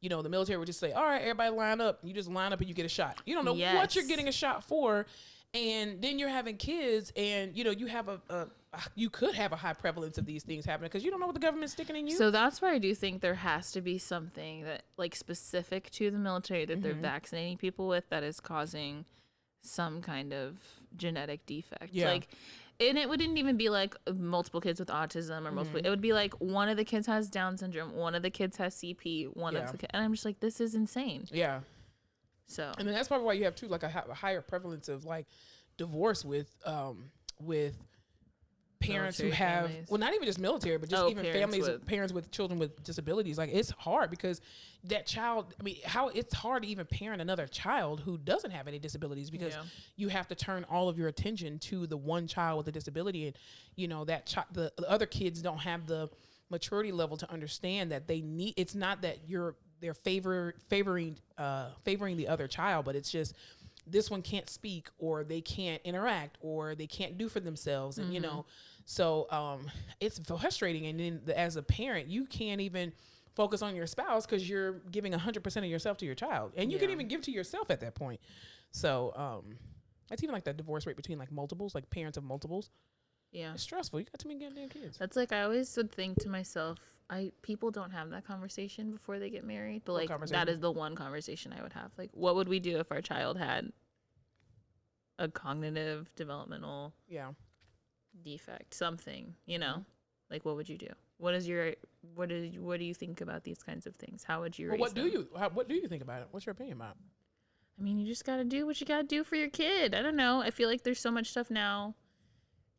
you know, the military would just say, all right, everybody line up. You just line up and you get a shot. You don't know what you're getting a shot for. And then you're having kids, and, you know, you have you could have a high prevalence of these things happening because you don't know what the government's sticking in you. So that's why I do think there has to be something that, like, specific to the military that they're vaccinating people with that is causing some kind of genetic defect. Yeah. Like, and it wouldn't even be like multiple kids with autism or multiple. It would be like one of the kids has Down syndrome, one of the kids has CP, and I'm just like, this is insane. Yeah. So, I mean, that's probably why you have too, like a higher prevalence of like divorce with parents Military who have families. well, not even just military, but just even parents with children with disabilities. Like, it's hard because that child, I mean, it's hard to even parent another child who doesn't have any disabilities because you have to turn all of your attention to the one child with a disability, and you know that the other kids don't have the maturity level to understand that they need. It's not that they're favoring the other child, but it's just this one can't speak, or they can't interact, or they can't do for themselves. And, you know, so it's frustrating. And then as a parent, you can't even focus on your spouse because you're giving 100% of yourself to your child, and you can even give to yourself at that point. So that's even like the divorce rate between like multiples, like parents of multiples. yeah. It's stressful. You got too many goddamn kids. That's like, I always would think to myself, people don't have that conversation before they get married, but like that is the one conversation I would have. Like, what would we do if our child had a cognitive developmental defect, something, you know? Like, what would you do? What do you think about these kinds of things? How would you raise them? What do you think about it? What's your opinion about it? I mean, you just got to do what you got to do for your kid. I don't know. I feel like there's so much stuff now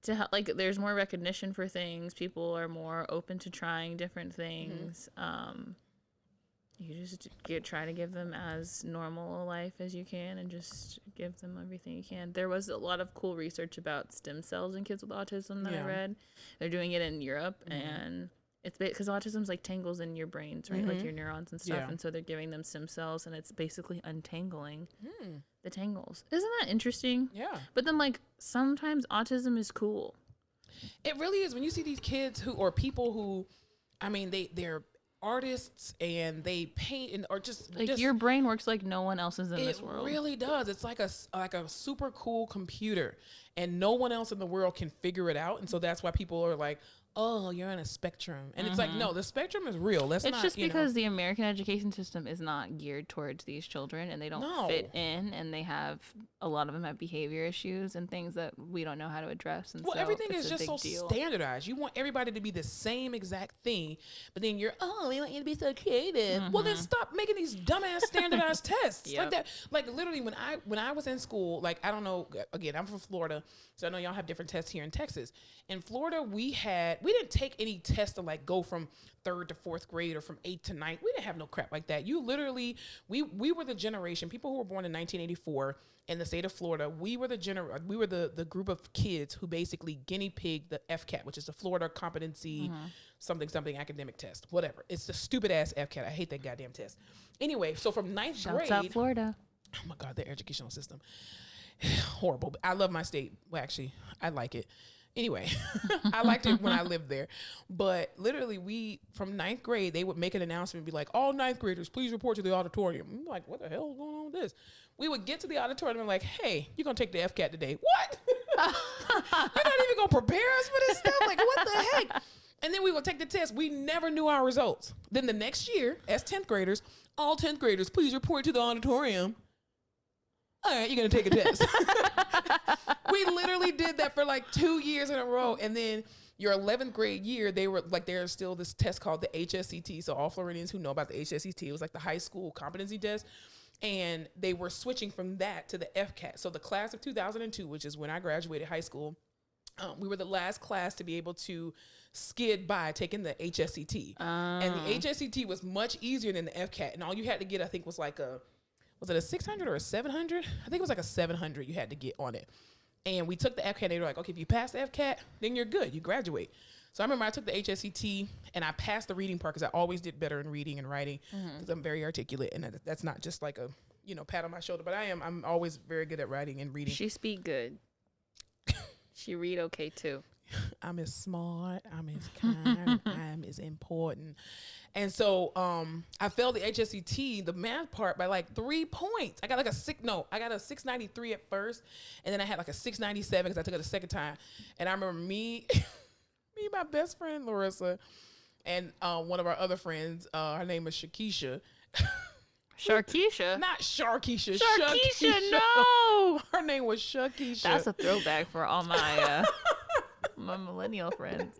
to help. Like, there's more recognition for things. People are more open to trying different things. You just try to give them as normal a life as you can, and just give them everything you can. There was a lot of cool research about stem cells in kids with autism that I read. They're doing it in Europe, and it's because autism's like tangles in your brains, right? Like your neurons and stuff. And so they're giving them stem cells, and it's basically untangling the tangles. Isn't that interesting? Yeah. But then, like, sometimes autism is cool. It really is. When you see these kids or people who, I mean, they're artists and they paint and or just your brain works like no one else's in this world. It really does. It's like a super cool computer, and no one else in the world can figure it out. And so that's why people are like, oh, you're on a spectrum. And it's like, no, the spectrum is real. It's just because the American education system is not geared towards these children, and they don't fit in, and they have, a lot of them have behavior issues and things that we don't know how to address. And so everything is just so standardized. You want everybody to be the same exact thing, but then we want you to be so creative. Well, then stop making these dumbass standardized tests like that. Like, literally, when I was in school, like, I don't know, again, I'm from Florida, so I know y'all have different tests here in Texas. In Florida, we had we didn't take any tests to like go from 3rd to 4th grade or from 8th to 9th. We didn't have no crap like that. You literally, we were the generation, people who were born in 1984 in the state of Florida. We were the group of kids who basically guinea pig the FCAT, which is the Florida Competency something academic test, whatever. It's the stupid ass FCAT. I hate that goddamn test. Anyway, so from 9th grade. Shouts out Florida. Oh my God, their educational system. Horrible. I love my state. Well, actually, I like it. Anyway, I liked it when I lived there. But literally, from 9th grade, they would make an announcement and be like, all 9th graders, please report to the auditorium. I'm like, what the hell is going on with this? We would get to the auditorium and be like, hey, you're going to take the FCAT today. What? You're not even going to prepare us for this stuff? Like, what the heck? And then we would take the test. We never knew our results. Then the next year, as 10th graders, all 10th graders, please report to the auditorium. All right, you're going to take a test. We literally did that for like 2 years in a row. And then your 11th grade year, there's still this test called the HSCT. So all Floridians who know about the HSCT, it was like the high school competency test. And they were switching from that to the FCAT. So the class of 2002, which is when I graduated high school, we were the last class to be able to skid by taking the HSCT. And the HSCT was much easier than the FCAT. And all you had to get, I think, was like was it a 600 or a 700? I think it was like a 700 you had to get on it. And we took the FCAT and they were like, okay, if you pass the FCAT, then you're good. You graduate. So I remember I took the HSCT and I passed the reading part because I always did better in reading and writing because I'm very articulate. And that's not just like a, pat on my shoulder, but I'm always very good at writing and reading. She speak good. She read okay too. I'm as smart, I'm as kind, I'm as important. And so I failed the HSCT, the math part, by like 3 points. I got a 693 at first, and then I had like a 697 because I took it the second time. And I remember me, my best friend Larissa, and one of our other friends, her name was Shakisha. Sharkeisha? Not Sharkeisha. Sharkeisha, no! Her name was Shakisha. That's a throwback for all my my millennial friends.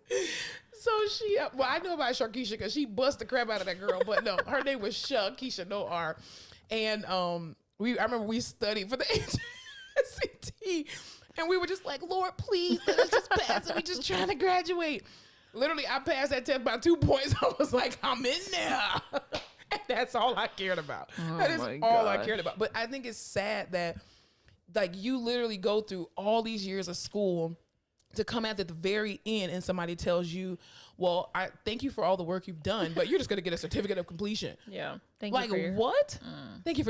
So I know about Sharkeisha because she bust the crap out of that girl, but no, her name was Shakisha, no R. And I remember we studied for the HSCT, and we were just like, Lord, please let us just pass it. We just trying to graduate. Literally, I passed that test by 2 points. I was like, I'm in there. And that's all I cared about. That is all I cared about. But I think it's sad that like you literally go through all these years of school to come at the very end and somebody tells you, well, I thank you for all the work you've done, but you're just going to get a certificate of completion. Yeah. Thank you for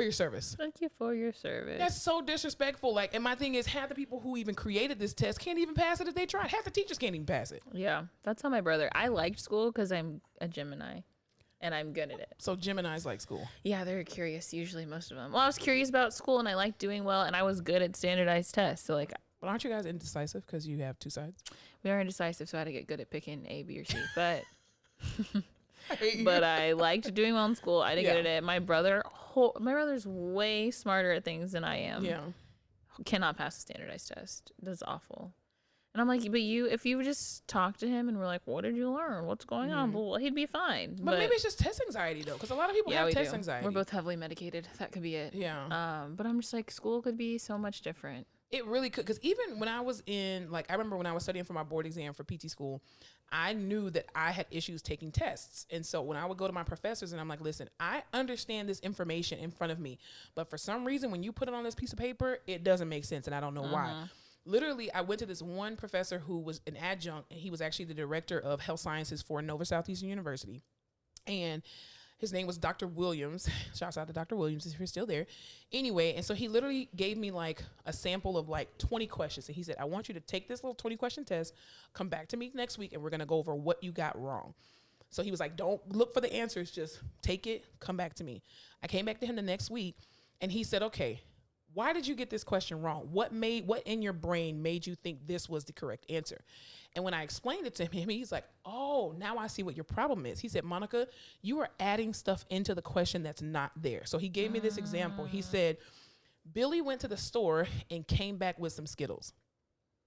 your service. Thank you for your service. That's so disrespectful. Like, and my thing is half the people who even created this test can't even pass it if they tried. Half the teachers can't even pass it. Yeah. That's how my brother, I liked school because I'm a Gemini. And I'm good at it. So Geminis like school. Yeah, they're curious. Usually most of them. Well, I was curious about school and I liked doing well and I was good at standardized tests. So like, but aren't you guys indecisive because you have two sides? We are indecisive, so I had to get good at picking A, B, or C. But but I liked doing well in school. I didn't get it. My brother's way smarter at things than I am. Yeah. Cannot pass a standardized test. That's awful. And I'm like, but if you would just talk to him and we're like, what did you learn? What's going on? Well, he'd be fine. But maybe it's just test anxiety though, because a lot of people have test anxiety. We're both heavily medicated. That could be it. Yeah. But I'm just like, school could be so much different. It really could, because even when I was I remember when I was studying for my board exam for PT school, I knew that I had issues taking tests. And so when I would go to my professors and I'm like, listen, I understand this information in front of me, but for some reason, when you put it on this piece of paper, it doesn't make sense and I don't know why. Literally, I went to this one professor who was an adjunct, and he was actually the director of health sciences for Nova Southeastern University. And his name was Dr. Williams. Shouts out to Dr. Williams if you're still there. Anyway, and so he literally gave me like a sample of like 20 questions. And he said, I want you to take this little 20 question test, come back to me next week, and we're going to go over what you got wrong. So he was like, don't look for the answers. Just take it, come back to me. I came back to him the next week, and he said, okay, why did you get this question wrong? What in your brain made you think this was the correct answer? And when I explained it to him, he's like, oh, now I see what your problem is. He said, Monica, you are adding stuff into the question that's not there. So he gave me this example. He said, Billy went to the store and came back with some Skittles.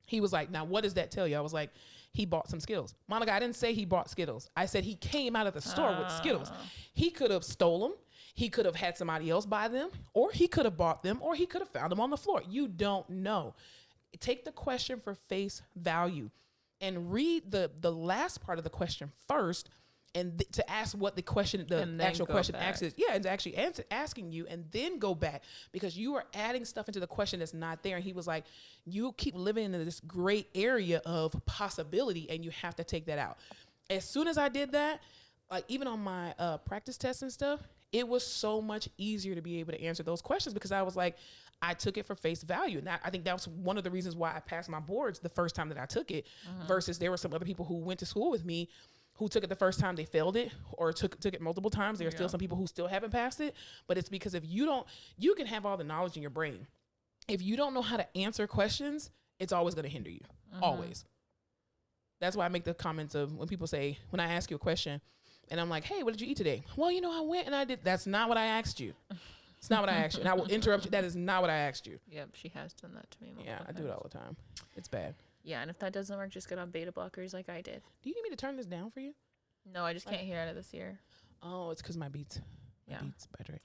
He was like, now what does that tell you? I was like, he bought some Skittles. Monica, I didn't say he bought Skittles. I said he came out of the store with Skittles. He could have stole them. He could have had somebody else buy them, or he could have bought them, or he could have found them on the floor. You don't know. Take the question for face value. and read the last part of the question first, and to ask what the question, the actual question asks is, and actually asking you, and then go back, because you are adding stuff into the question that's not there. And he was like, you keep living in this great area of possibility, and you have to take that out. As soon as I did that, like even on my practice tests and stuff, it was so much easier to be able to answer those questions, because I was like, I took it for face value. And I think that was one of the reasons why I passed my boards the first time that I took it, versus there were some other people who went to school with me who took it the first time, they failed it, or took it multiple times. There are still some people who still haven't passed it. But it's because if you can have all the knowledge in your brain. If you don't know how to answer questions, it's always going to hinder you. Always. That's why I make the comments of when people say, when I ask you a question and I'm like, hey, what did you eat today? Well, I went and I did. That's not what I asked you. It's not what I asked you. And I will interrupt you. That is not what I asked you. Yep, she has done that to me. Yeah, I do it all the time. It's bad. Yeah, and if that doesn't work, just get on beta blockers like I did. Do you need me to turn this down for you? No, I just can't hear out of this ear. Oh, it's because my beats battery.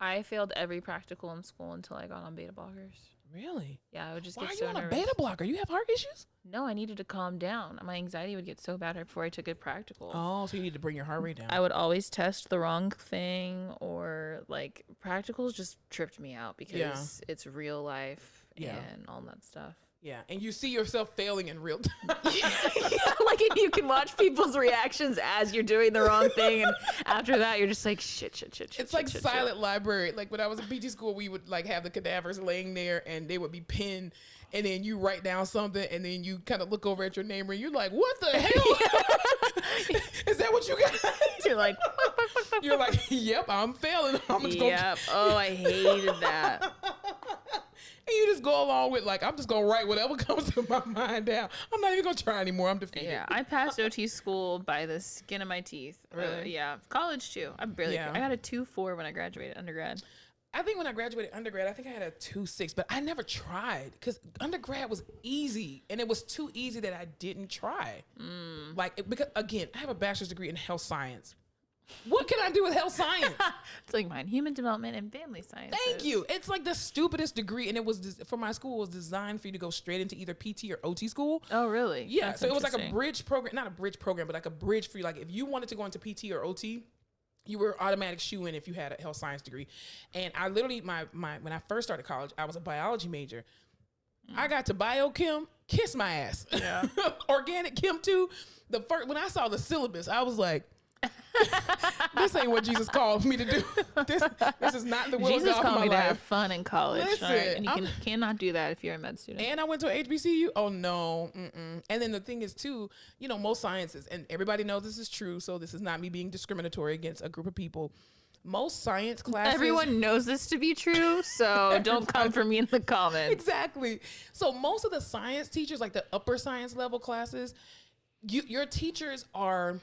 I failed every practical in school until I got on beta blockers. Really? Yeah, I would just Why get are so you on nervous. a beta blocker? You have heart issues? No, I needed to calm down. My anxiety would get so bad before I took a practical. Oh, so you need to bring your heart rate down. I would always test the wrong thing, or like practicals just tripped me out because it's real life and all that stuff. Yeah, and you see yourself failing in real time. Like you can watch people's reactions as you're doing the wrong thing, and after that you're just like shit. It's like silent library. Like when I was in PT school, we would like have the cadavers laying there, and they would be pinned, and then you write down something, and then you kind of look over at your neighbor, and you're like, "What the hell? Is that what you got?" You're like, you're like, "Yep, I'm failing. I'm just yep. Oh, I hated that. And you just go along with like, I'm just gonna write whatever comes to my mind down. I'm not even gonna try anymore. I'm defeated. Yeah, I passed OT school by the skin of my teeth. Really? Yeah, college too. I got a 2.4 when I graduated undergrad. I think when I graduated undergrad, I think I had a 2.6, but I never tried because undergrad was easy, and it was too easy that I didn't try. Because again, I have a bachelor's degree in health science. What can I do with health science? It's like mine, human development and family science. Thank you. It's like the stupidest degree, and it was for my school, it was designed for you to go straight into either PT or OT school. Oh, really? Yeah. That's so it was like a bridge program, not a bridge program, but like a bridge for you. Like if you wanted to go into PT or OT, you were automatic shoe-in if you had a health science degree. And I literally, my when I first started college, I was a biology major. I got to biochem, kiss my ass. Yeah. Organic chem too. When I saw the syllabus, I was like, this ain't what Jesus called me to do. This is not the will Jesus of God for called my me to life. have fun in college. Listen, right? And you cannot do that if you're a med student. And I went to a HBCU. Oh no. Mm-mm. And then the thing is too, most sciences, and everybody knows this is true, so this is not me being discriminatory against a group of people. Most science classes. Everyone knows this to be true, so don't come for me in the comments. Exactly. So most of the science teachers, like the upper science level classes, your teachers are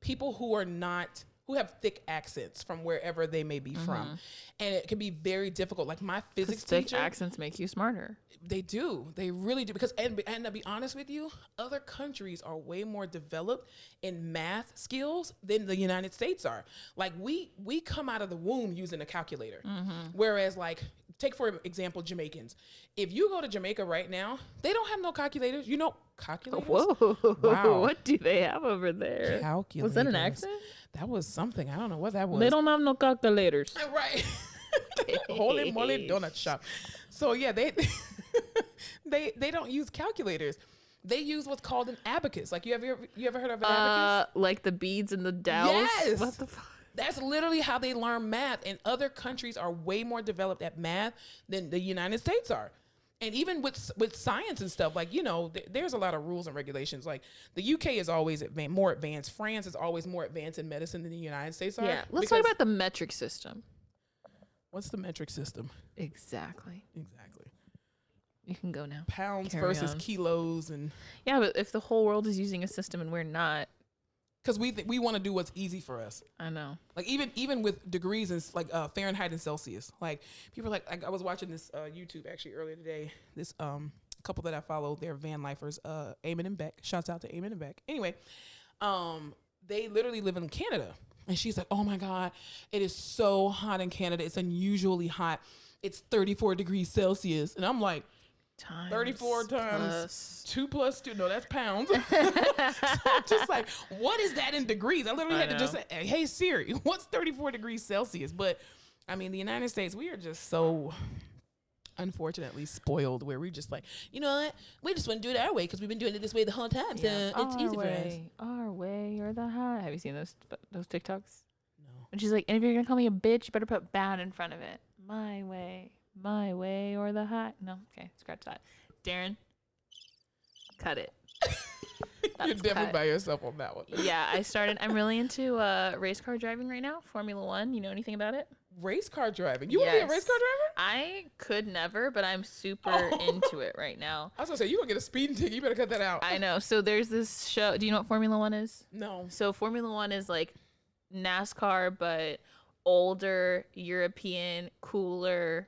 people who have thick accents from wherever they may be from. And it can be very difficult. Like my physics teacher. Thick accents make you smarter. They do. They really do. Because, and to be honest with you, other countries are way more developed in math skills than the United States are. Like we come out of the womb using a calculator. Whereas like, take for example, Jamaicans. If you go to Jamaica right now, they don't have no calculators. Calculators? Whoa. Wow. What do they have over there? Calculators. Was that an accent? That was something. I don't know what that was. They don't have no calculators. Right. Holy moly donut shop. So yeah, they don't use calculators. They use what's called an abacus. Like you ever heard of an abacus? Like the beads and the dowels? Yes. What the fuck? That's literally how they learn math. And other countries are way more developed at math than the United States are. And even with science and stuff, like, there's a lot of rules and regulations. Like the UK is always more advanced. France is always more advanced in medicine than the United States are. Yeah. Let's talk about the metric system. What's the metric system? Exactly. You can go now. Pounds versus kilos. And yeah, but if the whole world is using a system and we're not. Because we want to do what's easy for us. I know. Like even with degrees and like Fahrenheit and Celsius. Like people are like I was watching this YouTube actually earlier today. This couple that I follow, they're van lifers, Eamon and Beck. Shouts out to Eamon and Beck. Anyway, they literally live in Canada. And she's like, oh my God, it is so hot in Canada. It's unusually hot. It's 34 degrees Celsius. And I'm like, Times 34 times plus. 2 plus 2. No, that's pounds. So I'm just like, what is that in degrees? I literally had to just say, hey, Siri, what's 34 degrees Celsius? But I mean, the United States, we are just so unfortunately spoiled where we just like, you know what? We just want to do it our way because we've been doing it this way the whole time. So it's easy for us. Our way or the high. Have you seen those TikToks? No. And she's like, and if you're going to call me a bitch, you better put bad in front of it. My way or the high. No, okay, scratch that. Darren, cut it. You're definitely by yourself on that one. Yeah, I'm really into race car driving right now. Formula One. You know anything about it? Race car driving? You want to be a race car driver? I could never, but I'm super into it right now. I was going to say, you're going to get a speeding ticket. You better cut that out. I know. So there's this show. Do you know what Formula One is? No. So Formula One is like NASCAR, but older, European, cooler,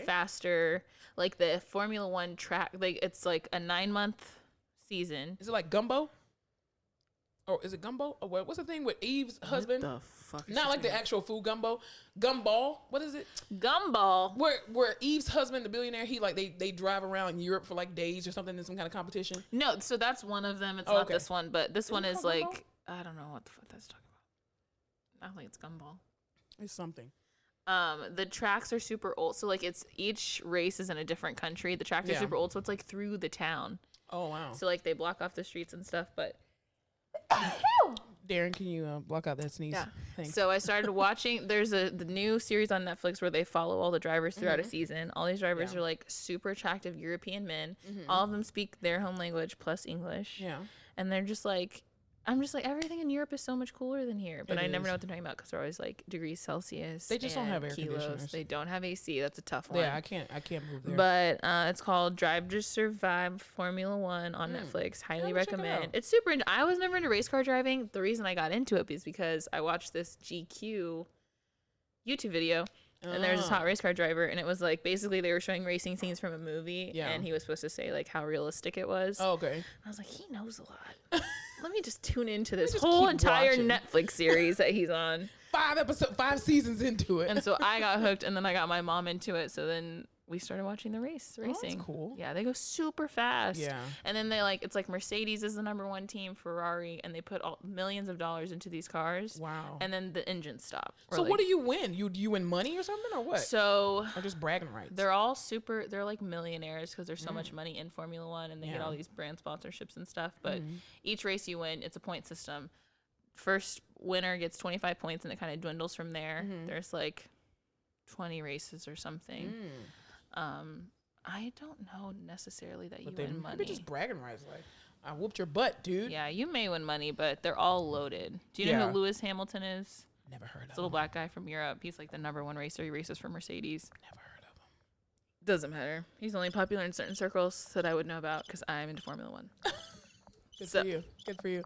faster. Like the Formula One track, like it's like a 9-month season. Is it like Gumbo? Or is it Gumbo? Or what's the thing with Eve's husband? What the fuck? Not like the actual food Gumbo. Gumball. What is it? Gumball. Where Eve's husband, the billionaire, he like they drive around Europe for like days or something in some kind of competition. No, so that's one of them. It's not this one, but this one is like I don't know what the fuck that's talking about. I don't think it's Gumball. It's something. The tracks are super old. So like it's each race is in a different country. The tracks are super old, so it's like through the town. Oh wow. So like they block off the streets and stuff, but Darren, can you block out that sneeze? Yeah. Thanks. So I started watching. There's the new series on Netflix where they follow all the drivers throughout a season. All these drivers are like super attractive European men. All of them speak their home language plus English. Yeah. And they're just like, I'm just like, everything in Europe is so much cooler than here. But I never know what they're talking about because they're always like degrees Celsius. They just don't have air kilos. conditioners. They don't have AC. That's a tough one. Yeah, I can't move there. But it's called Drive to Survive Formula One on Netflix. Highly recommend. It's super. I was never into race car driving. The reason I got into it is because I watched this GQ YouTube video. And there was this hot race car driver, and it was like basically they were showing racing scenes from a movie, and he was supposed to say like how realistic it was. Oh, okay. I was like, he knows a lot. Let me just tune into this whole entire Netflix series that he's on. 5 seasons into it. And so I got hooked, and then I got my mom into it. So then we started watching the racing. That's cool. Yeah, they go super fast. Yeah. And then they it's like Mercedes is the #1 team, Ferrari, and they put millions of dollars into these cars. Wow. And then the engines stop. So what do you win? You win money or something or what? So or just bragging rights? they're all they're like millionaires because there's so much money in Formula One, and they get all these brand sponsorships and stuff. But each race you win, it's a point system. First winner gets 25 points, and it kind of dwindles from there. There's like 20 races or something. I don't know necessarily that you win money. Maybe just bragging rights, like I whooped your butt, dude. Yeah, you may win money, but they're all loaded. Do you know who Lewis Hamilton is? Never heard of him. This little black guy from Europe. He's like the #1 racer. He races for Mercedes. Never heard of him. Doesn't matter. He's only popular in certain circles that I would know about because I'm into Formula One. Good for you. Good for you.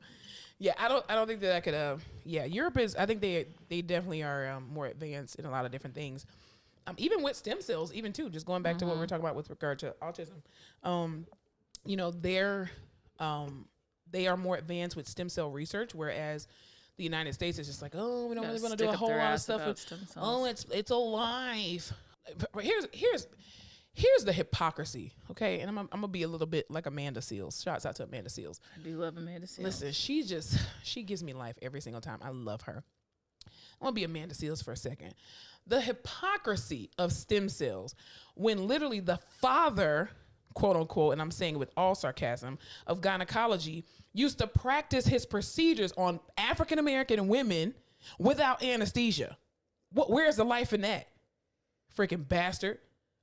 Yeah, I don't think that I could. Europe is. I think they definitely are more advanced in a lot of different things. Even with stem cells, even too, just going back to what we're talking about with regard to autism, they are more advanced with stem cell research, whereas the United States is just like, oh, we don't really want to do a whole lot of stuff with, oh, it's alive. But here's the hypocrisy, okay? And I'm gonna be a little bit like Amanda Seales. Shouts out to Amanda Seales. I do love Amanda Seales. Listen, she gives me life every single time. I love her. I want to be Amanda Seales for a second. The hypocrisy of stem cells when literally the father, quote unquote, and I'm saying with all sarcasm, of gynecology used to practice his procedures on African American women without anesthesia. Where's the life in that? Freaking bastard.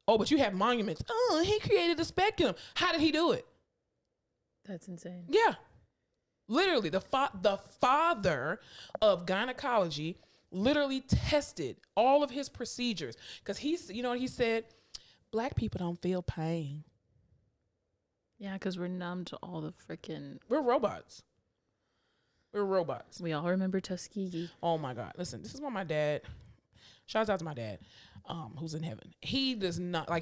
Oh, but you have monuments. Oh, he created a speculum. How did he do it? That's insane. Yeah. Literally, the father of gynecology literally tested all of his procedures because he said, black people don't feel pain. Yeah, because we're numb to all the freaking. We're robots. We all remember Tuskegee. Oh my God! Listen, this is why my dad. Shouts out to my dad, who's in heaven. He does not I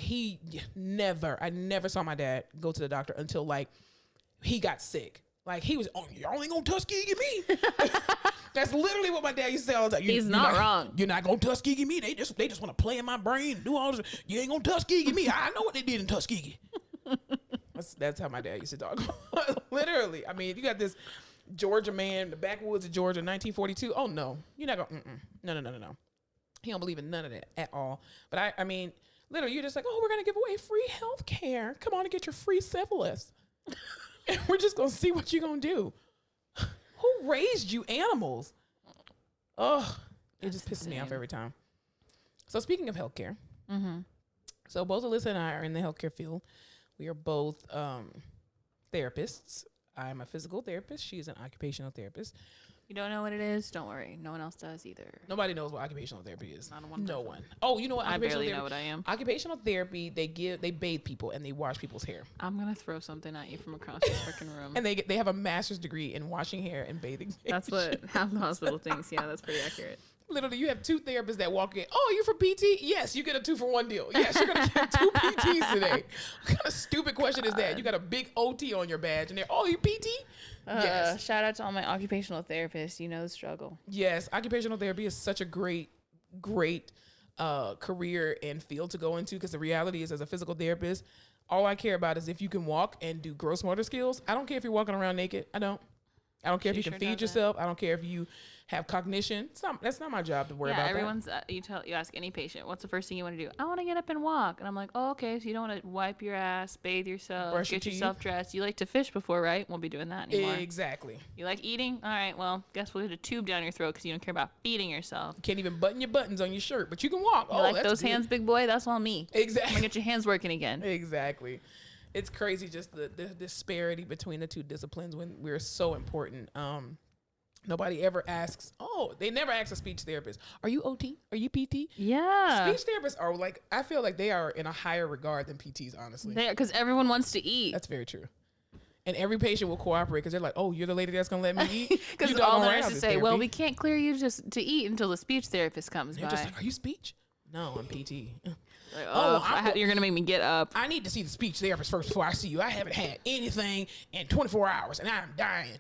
never saw my dad go to the doctor until like he got sick. Like he was, y'all ain't gonna Tuskegee me. That's literally what my dad used to say all the time. He's not wrong. You're not gonna Tuskegee me. They just want to play in my brain and do all this. You ain't gonna Tuskegee me. I know what they did in Tuskegee. That's how my dad used to talk. Literally. I mean, if you got this Georgia man, the backwoods of Georgia, 1942. Oh no, you're not going. No. He don't believe in none of that at all. But I mean, literally, you're just like, oh, we're gonna give away free health care. Come on and get your free syphilis. And we're just gonna see what you're gonna do. Who raised you animals? Oh, it just pisses me off every time. So speaking of healthcare, so both Alyssa and I are in the healthcare field. We are both therapists. I'm a physical therapist. She's an occupational therapist. You don't know what it is? Don't worry. No one else does either. Nobody knows what occupational therapy is. Not one. No one. Oh, you know what? I barely know what I am. Occupational therapy, they bathe people and they wash people's hair. I'm gonna throw something at you from across the freaking room. And they have a master's degree in washing hair and bathing. That's what half the hospital thinks. Yeah, that's pretty accurate. Literally, you have two therapists that walk in. Oh, you for PT? Yes, you get a 2-for-1 deal. Yes, you're gonna get 2 PTs today. What kind of stupid question is that? You got a big OT on your badge, and they're, oh, you PT? Yes. Shout out to all my occupational therapists. You know the struggle. Yes, occupational therapy is such a great career and field to go into, because the reality is, as a physical therapist, all I care about is if you can walk and do gross motor skills. I don't care if you're walking around naked. I don't care if you can feed yourself. I don't care if you have cognition. That's not my job to worry about. Everyone's you ask any patient, what's the first thing you want to do? I want to get up and walk. And I'm like, oh, okay. So you don't want to wipe your ass, bathe yourself, brush get your yourself dressed. You like to fish before, right? Won't be doing that anymore. Exactly. You like eating? All right. Well, guess we'll get a tube down your throat because you don't care about feeding yourself. You can't even button your buttons on your shirt, but you can walk. You like those hands, big boy? That's all me. Exactly. I'm gonna get your hands working again. Exactly. It's crazy just the disparity between the two disciplines when we're so important. Nobody ever asks, they never ask a speech therapist, are you OT? Are you PT? Yeah. Speech therapists are like, I feel like they are in a higher regard than PTs, honestly. Because everyone wants to eat. That's very true. And every patient will cooperate because they're like, oh, you're the lady that's going to let me eat? Because all the nurses say, well, we can't clear you just to eat until the speech therapist comes by. Just like, are you speech? No, I'm PT. Like, you're going to make me get up. I need to see the speech therapist first before I see you. I haven't had anything in 24 hours and I'm dying.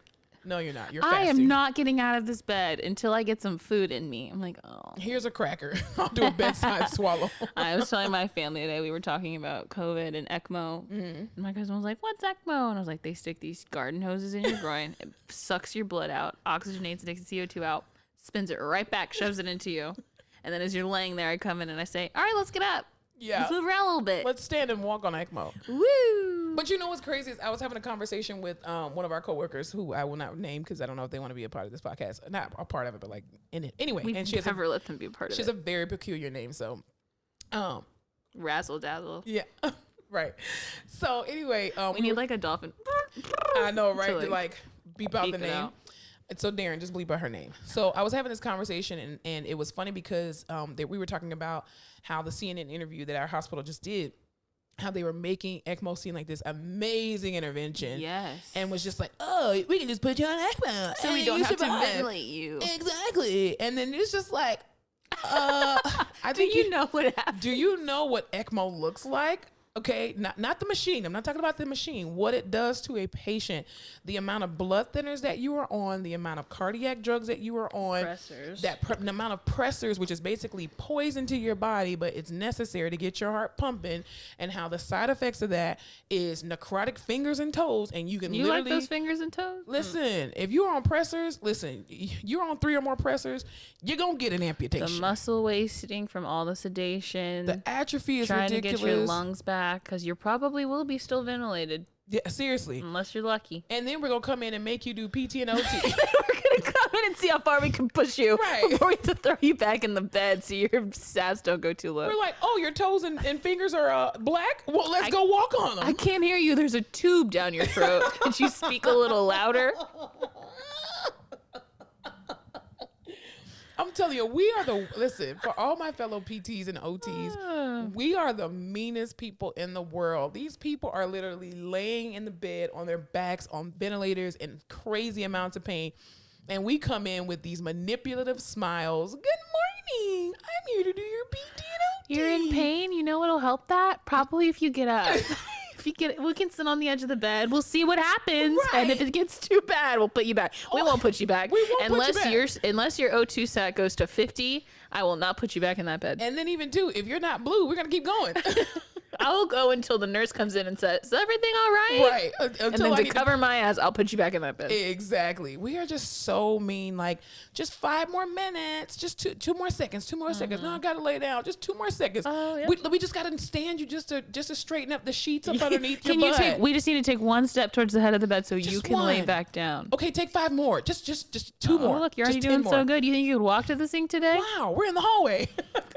No, you're not. You're fasting. I am not getting out of this bed until I get some food in me. I'm like, oh. Here's a cracker. I'll do a bedside swallow. I was telling my family today, we were talking about COVID and ECMO. Mm-hmm. And my cousin was like, what's ECMO? And I was like, they stick these garden hoses in your groin. It sucks your blood out, oxygenates, takes the CO2 out, spins it right back, shoves it into you. And then as you're laying there, I come in and I say, all right, let's get up. Yeah. Let's move around a little bit. Let's stand and walk on ECMO. Woo! But you know what's crazy is I was having a conversation with one of our coworkers who I will not name because I don't know if they want to be a part of this podcast. Not a part of it, but like in it. Anyway. We never let them be a part of it. She has a very peculiar name. So, Razzle Dazzle. Yeah. Right. So anyway. We need like a dolphin. I know, right? To like beep out the name. Out. So Darren, just bleep out her name. So I was having this conversation and it was funny because we were talking about how the CNN interview that our hospital just did, how they were making ECMO seem like this amazing intervention. Yes. And was just like, oh, we can just put you on ECMO. So we don't have to ventilate you. Exactly. And then it's just like, I think do you know what happens? Do you know what ECMO looks like? Okay, not the machine. I'm not talking about the machine. What it does to a patient, the amount of blood thinners that you are on, the amount of cardiac drugs that you are on, pressors, the amount of pressors, which is basically poison to your body, but it's necessary to get your heart pumping, and how the side effects of that is necrotic fingers and toes, and you can literally like those fingers and toes. Listen, if you're on pressors, you're on 3 or more pressors, you're gonna get an amputation. The muscle wasting from all the sedation, the atrophy is trying ridiculous. To get your lungs back. Because you probably will be still ventilated. Yeah, seriously. Unless you're lucky. And then we're going to come in and make you do PT and OT. We're going to come in and see how far we can push you. Right. Before we have to throw you back in the bed so your stats don't go too low. We're like, oh, your toes and fingers are black? Well, let's go walk on them. I can't hear you. There's a tube down your throat. Could you speak a little louder? I'm telling you, listen, for all my fellow PTs and OTs, we are the meanest people in the world. These people are literally laying in the bed on their backs on ventilators in crazy amounts of pain. And we come in with these manipulative smiles. Good morning. I'm here to do your PT and OT. You're in pain? You know what'll help that? Probably if you get up. We can sit on the edge of the bed. We'll see what happens. Right. And if it gets too bad, we'll put you back. We won't put you back. Unless your O2 sat goes to 50, I will not put you back in that bed. And then even too, if you're not blue, we're going to keep going. I'll go until the nurse comes in and says, "Is everything all right?" Right. And then to cover my ass, I'll put you back in that bed. Exactly. We are just so mean. Like, just 5 more minutes. Just two more seconds. 2 more seconds. No, I gotta lay down. Just 2 more seconds. Oh, yeah. We just gotta stand you just to straighten up the sheets up underneath your butt. We just need to take 1 step towards the head of the bed so you Just can lay one. back down. Okay, take 5 more. Just 2 more. Oh, look, you're already Just 10 doing so more. good. You think you could walk to the sink today? Wow, we're in the hallway.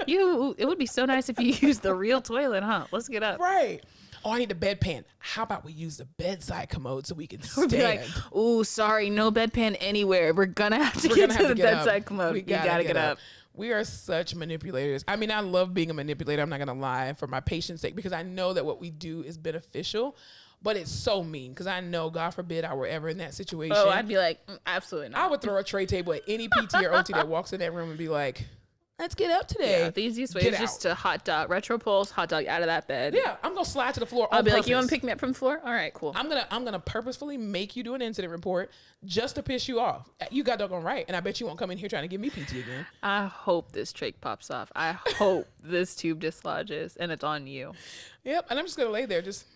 It would be so nice if you used the real toilet, huh? Let's get up. Right. Oh, I need a bedpan. How about we use the bedside commode so we can We'd stand? be like, "Ooh, sorry, no bedpan anywhere. We're gonna have to We're get gonna to have the to get bedside up. commode. We You gotta get up." We are such manipulators. I mean, I love being a manipulator. I'm not gonna lie, for my patient's sake, because I know that what we do is beneficial. But it's so mean because I know, God forbid, I were ever in that situation. Oh, I'd be like, absolutely not. I would throw a tray table at any PT or OT that walks in that room and be like, "Let's get up today." Yeah, the easiest way is just to hot dog, retro pulse, hot dog out of that bed. Yeah, I'm gonna slide to the floor. I'll be like, "You want purpose. to pick me up from the floor? All right, cool." I'm gonna purposefully make you do an incident report just to piss you off. You got doggone right, and I bet you won't come in here trying to give me PT again. I hope this trach pops off. I hope this tube dislodges, and it's on you. Yep, and I'm just gonna lay there, just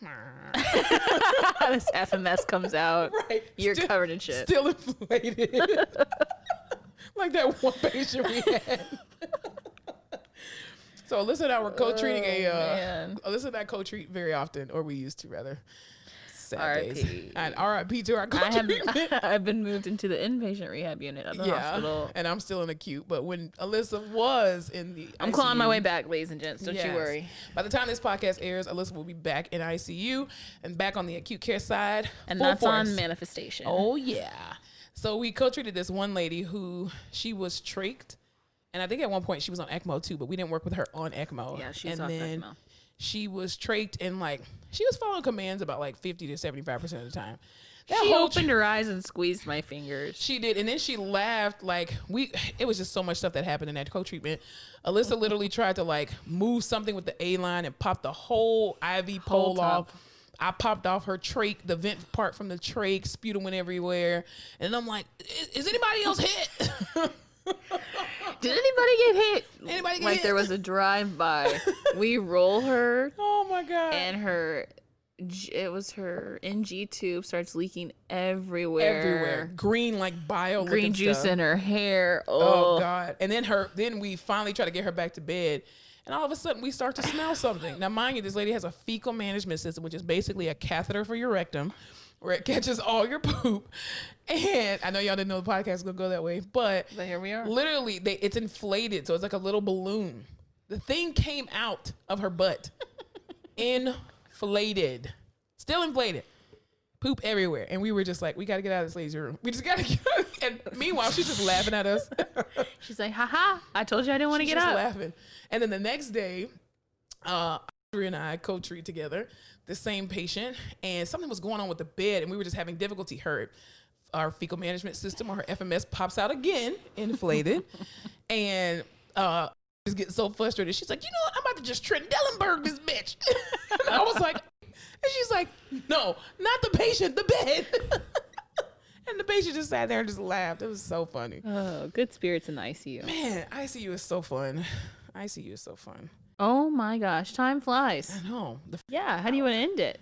This FMS comes out. right. You're covered in shit. Still inflated, like that one patient we had. So Alyssa and I were co-treating Alyssa and I co-treat very often, or we used to rather. Sad days. R.I.P. And R.I.P. to our co-treatment. I've been moved into the inpatient rehab unit of the hospital. And I'm still in acute. But when Alyssa was in the I'm ICU, clawing my way back, ladies and gents. Don't you worry. By the time this podcast airs, Alyssa will be back in ICU and back on the acute care side. And full that's force. on manifestation. Oh, yeah. So we co-treated this one lady who she was trached. And I think at one point she was on ECMO too, but we didn't work with her on ECMO. Yeah, she was off ECMO. She was trached and she was following commands about 50 to 75% of the time. She opened her eyes and squeezed my fingers. She did, and then she laughed it was just so much stuff that happened in that co-treatment. Alyssa literally tried to move something with the A-line and pop the whole IV pole off. I popped off her trach, the vent part from the trach, sputum went everywhere. And I'm like, is anybody else hit? Did anybody get hit? Anybody get hit? There was a drive-by. We roll her. Oh my God. And her NG tube starts leaking everywhere. Green bio green juice stuff. in her hair. Oh God. And then we finally try to get her back to bed. And all of a sudden we start to smell something. Now mind you, this lady has a fecal management system, which is basically a catheter for your rectum, where it catches all your poop. And I know y'all didn't know the podcast was gonna go that way, but here we are. Literally, it's inflated, so it's like a little balloon. The thing came out of her butt, inflated, still inflated, poop everywhere. And we were just like, we gotta get out of this lady's room. We just gotta get out. And meanwhile, she's just laughing at us. She's like, haha, I told you I didn't want to get up. up. Laughing. And then the next day, Audrey and I co-treat together the same patient, and something was going on with the bed, and we were just having difficulty. Our fecal management system, or her FMS, pops out again, inflated, and just getting so frustrated. She's like, "You know what? I'm about to just Trendelenburg this bitch." And I was like, and she's like, "No, not the patient, the bed." And the patient just sat there and just laughed. It was so funny. Oh, good spirits in the ICU. Man, ICU is so fun. ICU is so fun. Oh my gosh, time flies. I know. Yeah, how do you want to end it?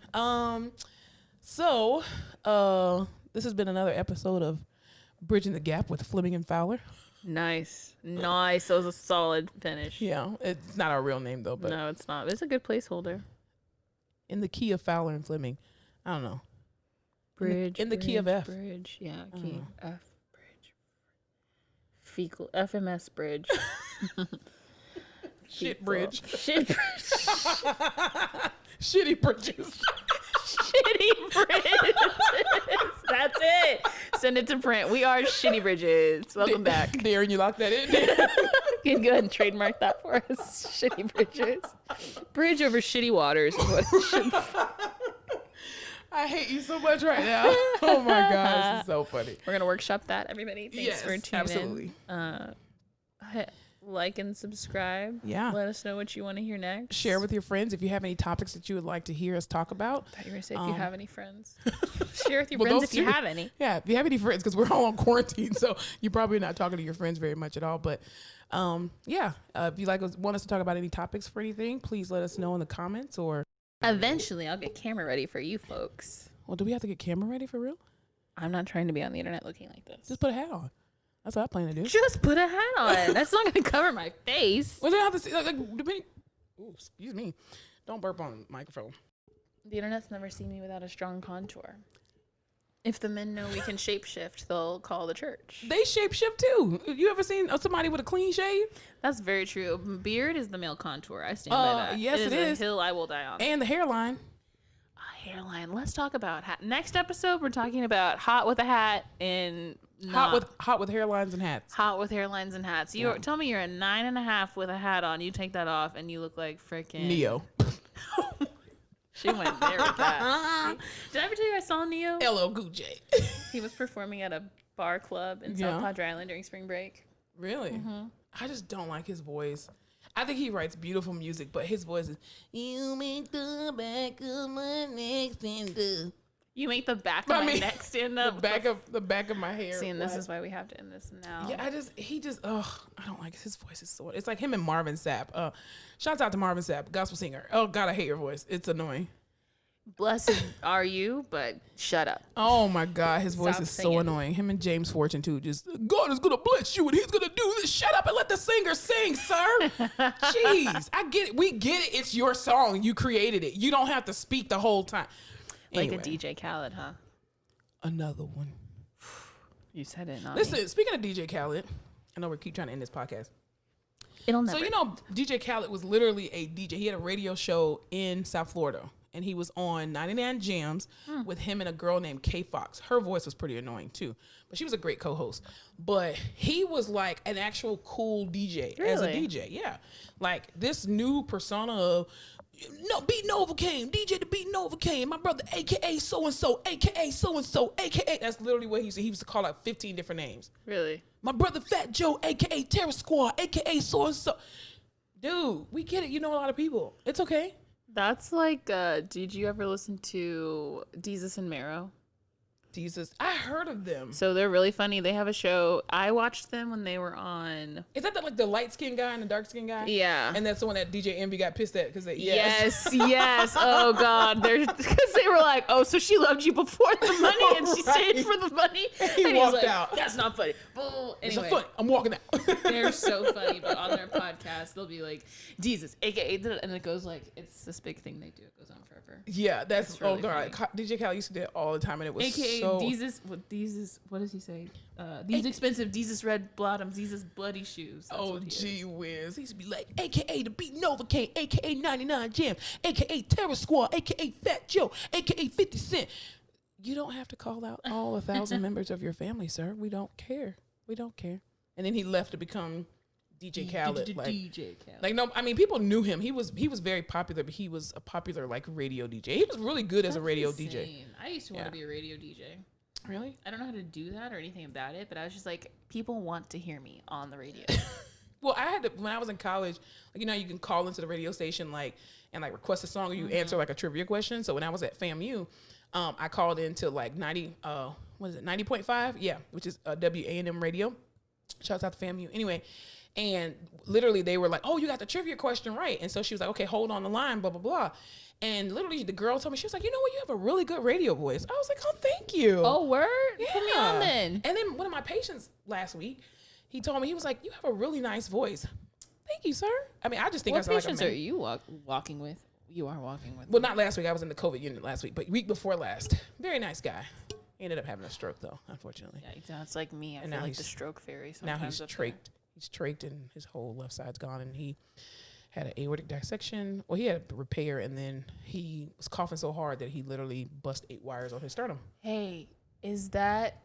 So, this has been another episode of Bridging the Gap with Fleming and Fowler. Nice. That was a solid finish. Yeah, it's not our real name though, but no, it's not. It's a good placeholder. In the key of Fowler and Fleming, I don't know. Bridge. In the key of F. Bridge. Yeah, key F. Bridge. Fecal FMS bridge. Shit bridge. Shit bridge. Shitty bridges. Shitty bridges. That's it. Send it to print. We are Shitty Bridges. Welcome back. Darren, you lock that in. You can go ahead and trademark that for us. Shitty Bridges. Bridge over shitty waters is what it should be. I hate you so much right now. Oh my God, this is so funny. We're gonna work's workshop that, everybody. Thanks for tuning absolutely. in. Like and subscribe. Yeah. Let us know what you want to hear next. Share with your friends if you have any topics that you would like to hear us talk about. I thought you were going to say if you have any friends. Share with your friends those if you two- have any. Yeah, if you have any friends, because we're all on quarantine, so you're probably not talking to your friends very much at all. But if you want us to talk about any topics for anything, please let us know in the comments. Or Eventually, I'll get camera ready for you folks. well, do we have to get camera ready for real? I'm not trying to be on the internet looking like this. Just put a hat on. That's what I plan to do. Just put a hat on. That's not going to cover my face. Well, they have to see. Ooh, excuse me. Don't burp on the microphone. The internet's never seen me without a strong contour. If the men know we can shapeshift, they'll call the church. They shapeshift too. You ever seen somebody with a clean shave? That's very true. Beard is the male contour. I stand by that. Yes, it is. A hill I will die on. And the hairline. Hairline. Let's talk about hat. Next episode, we're talking about hot with a hat and Hot with hairlines and hats. Hot with hairlines and hats. You tell me you're a 9.5 with a hat on. You take that off and you look like freaking Neo. She went there with that. Did I ever tell you I saw Neo? LL Cool J. He was performing at a bar club in South Padre Island during spring break. Really? Mm-hmm. I just don't like his voice. I think he writes beautiful music, but his voice is, you make the back of my neck stand up. You make the back of my neck stand up. The back of my hair. See, and this is why we have to end this now. Yeah, I don't like his voice is so. It's like him and Marvin Sapp. Shouts out to Marvin Sapp, gospel singer. Oh God, I hate your voice. It's annoying. Blessed are you, but shut up. Oh my God, his voice Stop is singing. so annoying. Him and James Fortune too. Just God is gonna bless you and He's gonna do this. Shut up and let the singer sing, sir. Jeez, I get it. We get it. It's your song. You created it. You don't have to speak the whole time. Like Anyway, a DJ Khaled, huh? another one. You said it, not Listen, me. speaking of DJ Khaled, I know we keep trying to end this podcast. It'll never. So, you know, DJ Khaled was literally a DJ. He had a radio show in South Florida, and he was on 99 Jams with him and a girl named K Fox. Her voice was pretty annoying, too, but she was a great co-host. But he was like an actual cool DJ as a Really? DJ. Yeah. Like this new persona of, no, Beat Novocaine, DJ to Beat Novocaine, my brother, AKA so-and-so, AKA so-and-so, AKA. That's literally what he used to. He used to call out 15 different names. Really? My brother Fat Joe, AKA Terror Squad, AKA so-and-so. Dude, we get it. You know a lot of people. It's okay. That's like, did you ever listen to Jesus and Mero? Jesus, I heard of them. So they're really funny. They have a show. I watched them when they were on. Is that like the light-skinned guy and the dark-skinned guy? Yeah. And that's the one that DJ Envy got pissed at because they, Yes, yes. Oh God, because they were like, oh, so she loved you before the money, and she stayed for the money. He and walked like, out. That's not funny. Well, It's anyway, funny. I'm walking out. they're so funny. But on their podcast, they'll be like, Jesus, AKA, and it goes like, it's this big thing they do. It goes on forever. Yeah, that's It's really oh God. DJ Khaled used to do it all the time, and it was AKA so. what does he say? These expensive, these red bottoms, these bloody shoes. That's Oh, what he is. gee whiz. He used to be like, AKA the Beat Novocaine, AKA 99 Jam, AKA Terror Squad, AKA Fat Joe, AKA 50 Cent. You don't have to call out all 1,000 members of your family, sir. We don't care. We don't care. And then he left to become DJ Khaled. Like, DJ Khaled. like no, I mean, people knew him. He was very popular, but he was a popular like radio DJ. He was really good as a radio DJ. Insane. I used to want to be a radio DJ. Really? I don't know how to do that or anything about it, but I was just like, people want to hear me on the radio. Well, I had to, when I was in college, like, you know, you can call into the radio station and request a song, or you answer like a trivia question. So when I was at FAMU, I called into like 90.5? Yeah, which is WANM radio. Shouts out to FAMU. Anyway, and literally they were like, oh, you got the trivia question right. And so she was like, okay, hold on the line, blah, blah, blah. And literally the girl told me, she was like, you know what? You have a really good radio voice. I was like, oh, thank you. Oh, word? Yeah. Put me on then. And then one of my patients last week, he told me, he was like, you have a really nice voice. Thank you, sir. I mean, I just think I What sound like a patients man. are you walking with? You are walking with. Well, not last week. I was in the COVID unit last week, but week before last. Very nice guy. He ended up having a stroke, though, unfortunately. Yeah, he sounds like me. I And feel now like the he's- stroke fairy. Now Sometimes he's up there. trached. He's trached, and his whole left side's gone, and he had an aortic dissection. Well, he had a repair, and then he was coughing so hard that he literally bust 8 wires on his sternum. Hey, is that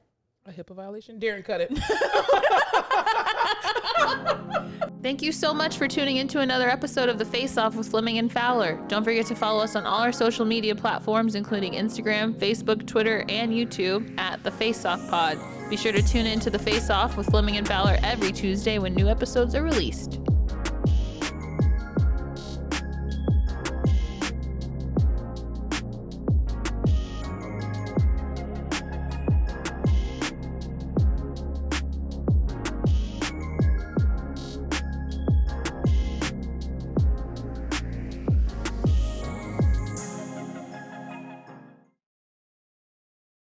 A HIPAA violation? Darren, cut it. Thank you so much for tuning into another episode of The Face Off with Fleming and Fowler. Don't forget to follow us on all our social media platforms, including Instagram, Facebook, Twitter, and YouTube at The Face Off Pod. Be sure to tune in to The Face Off with Fleming and Fowler every Tuesday when new episodes are released.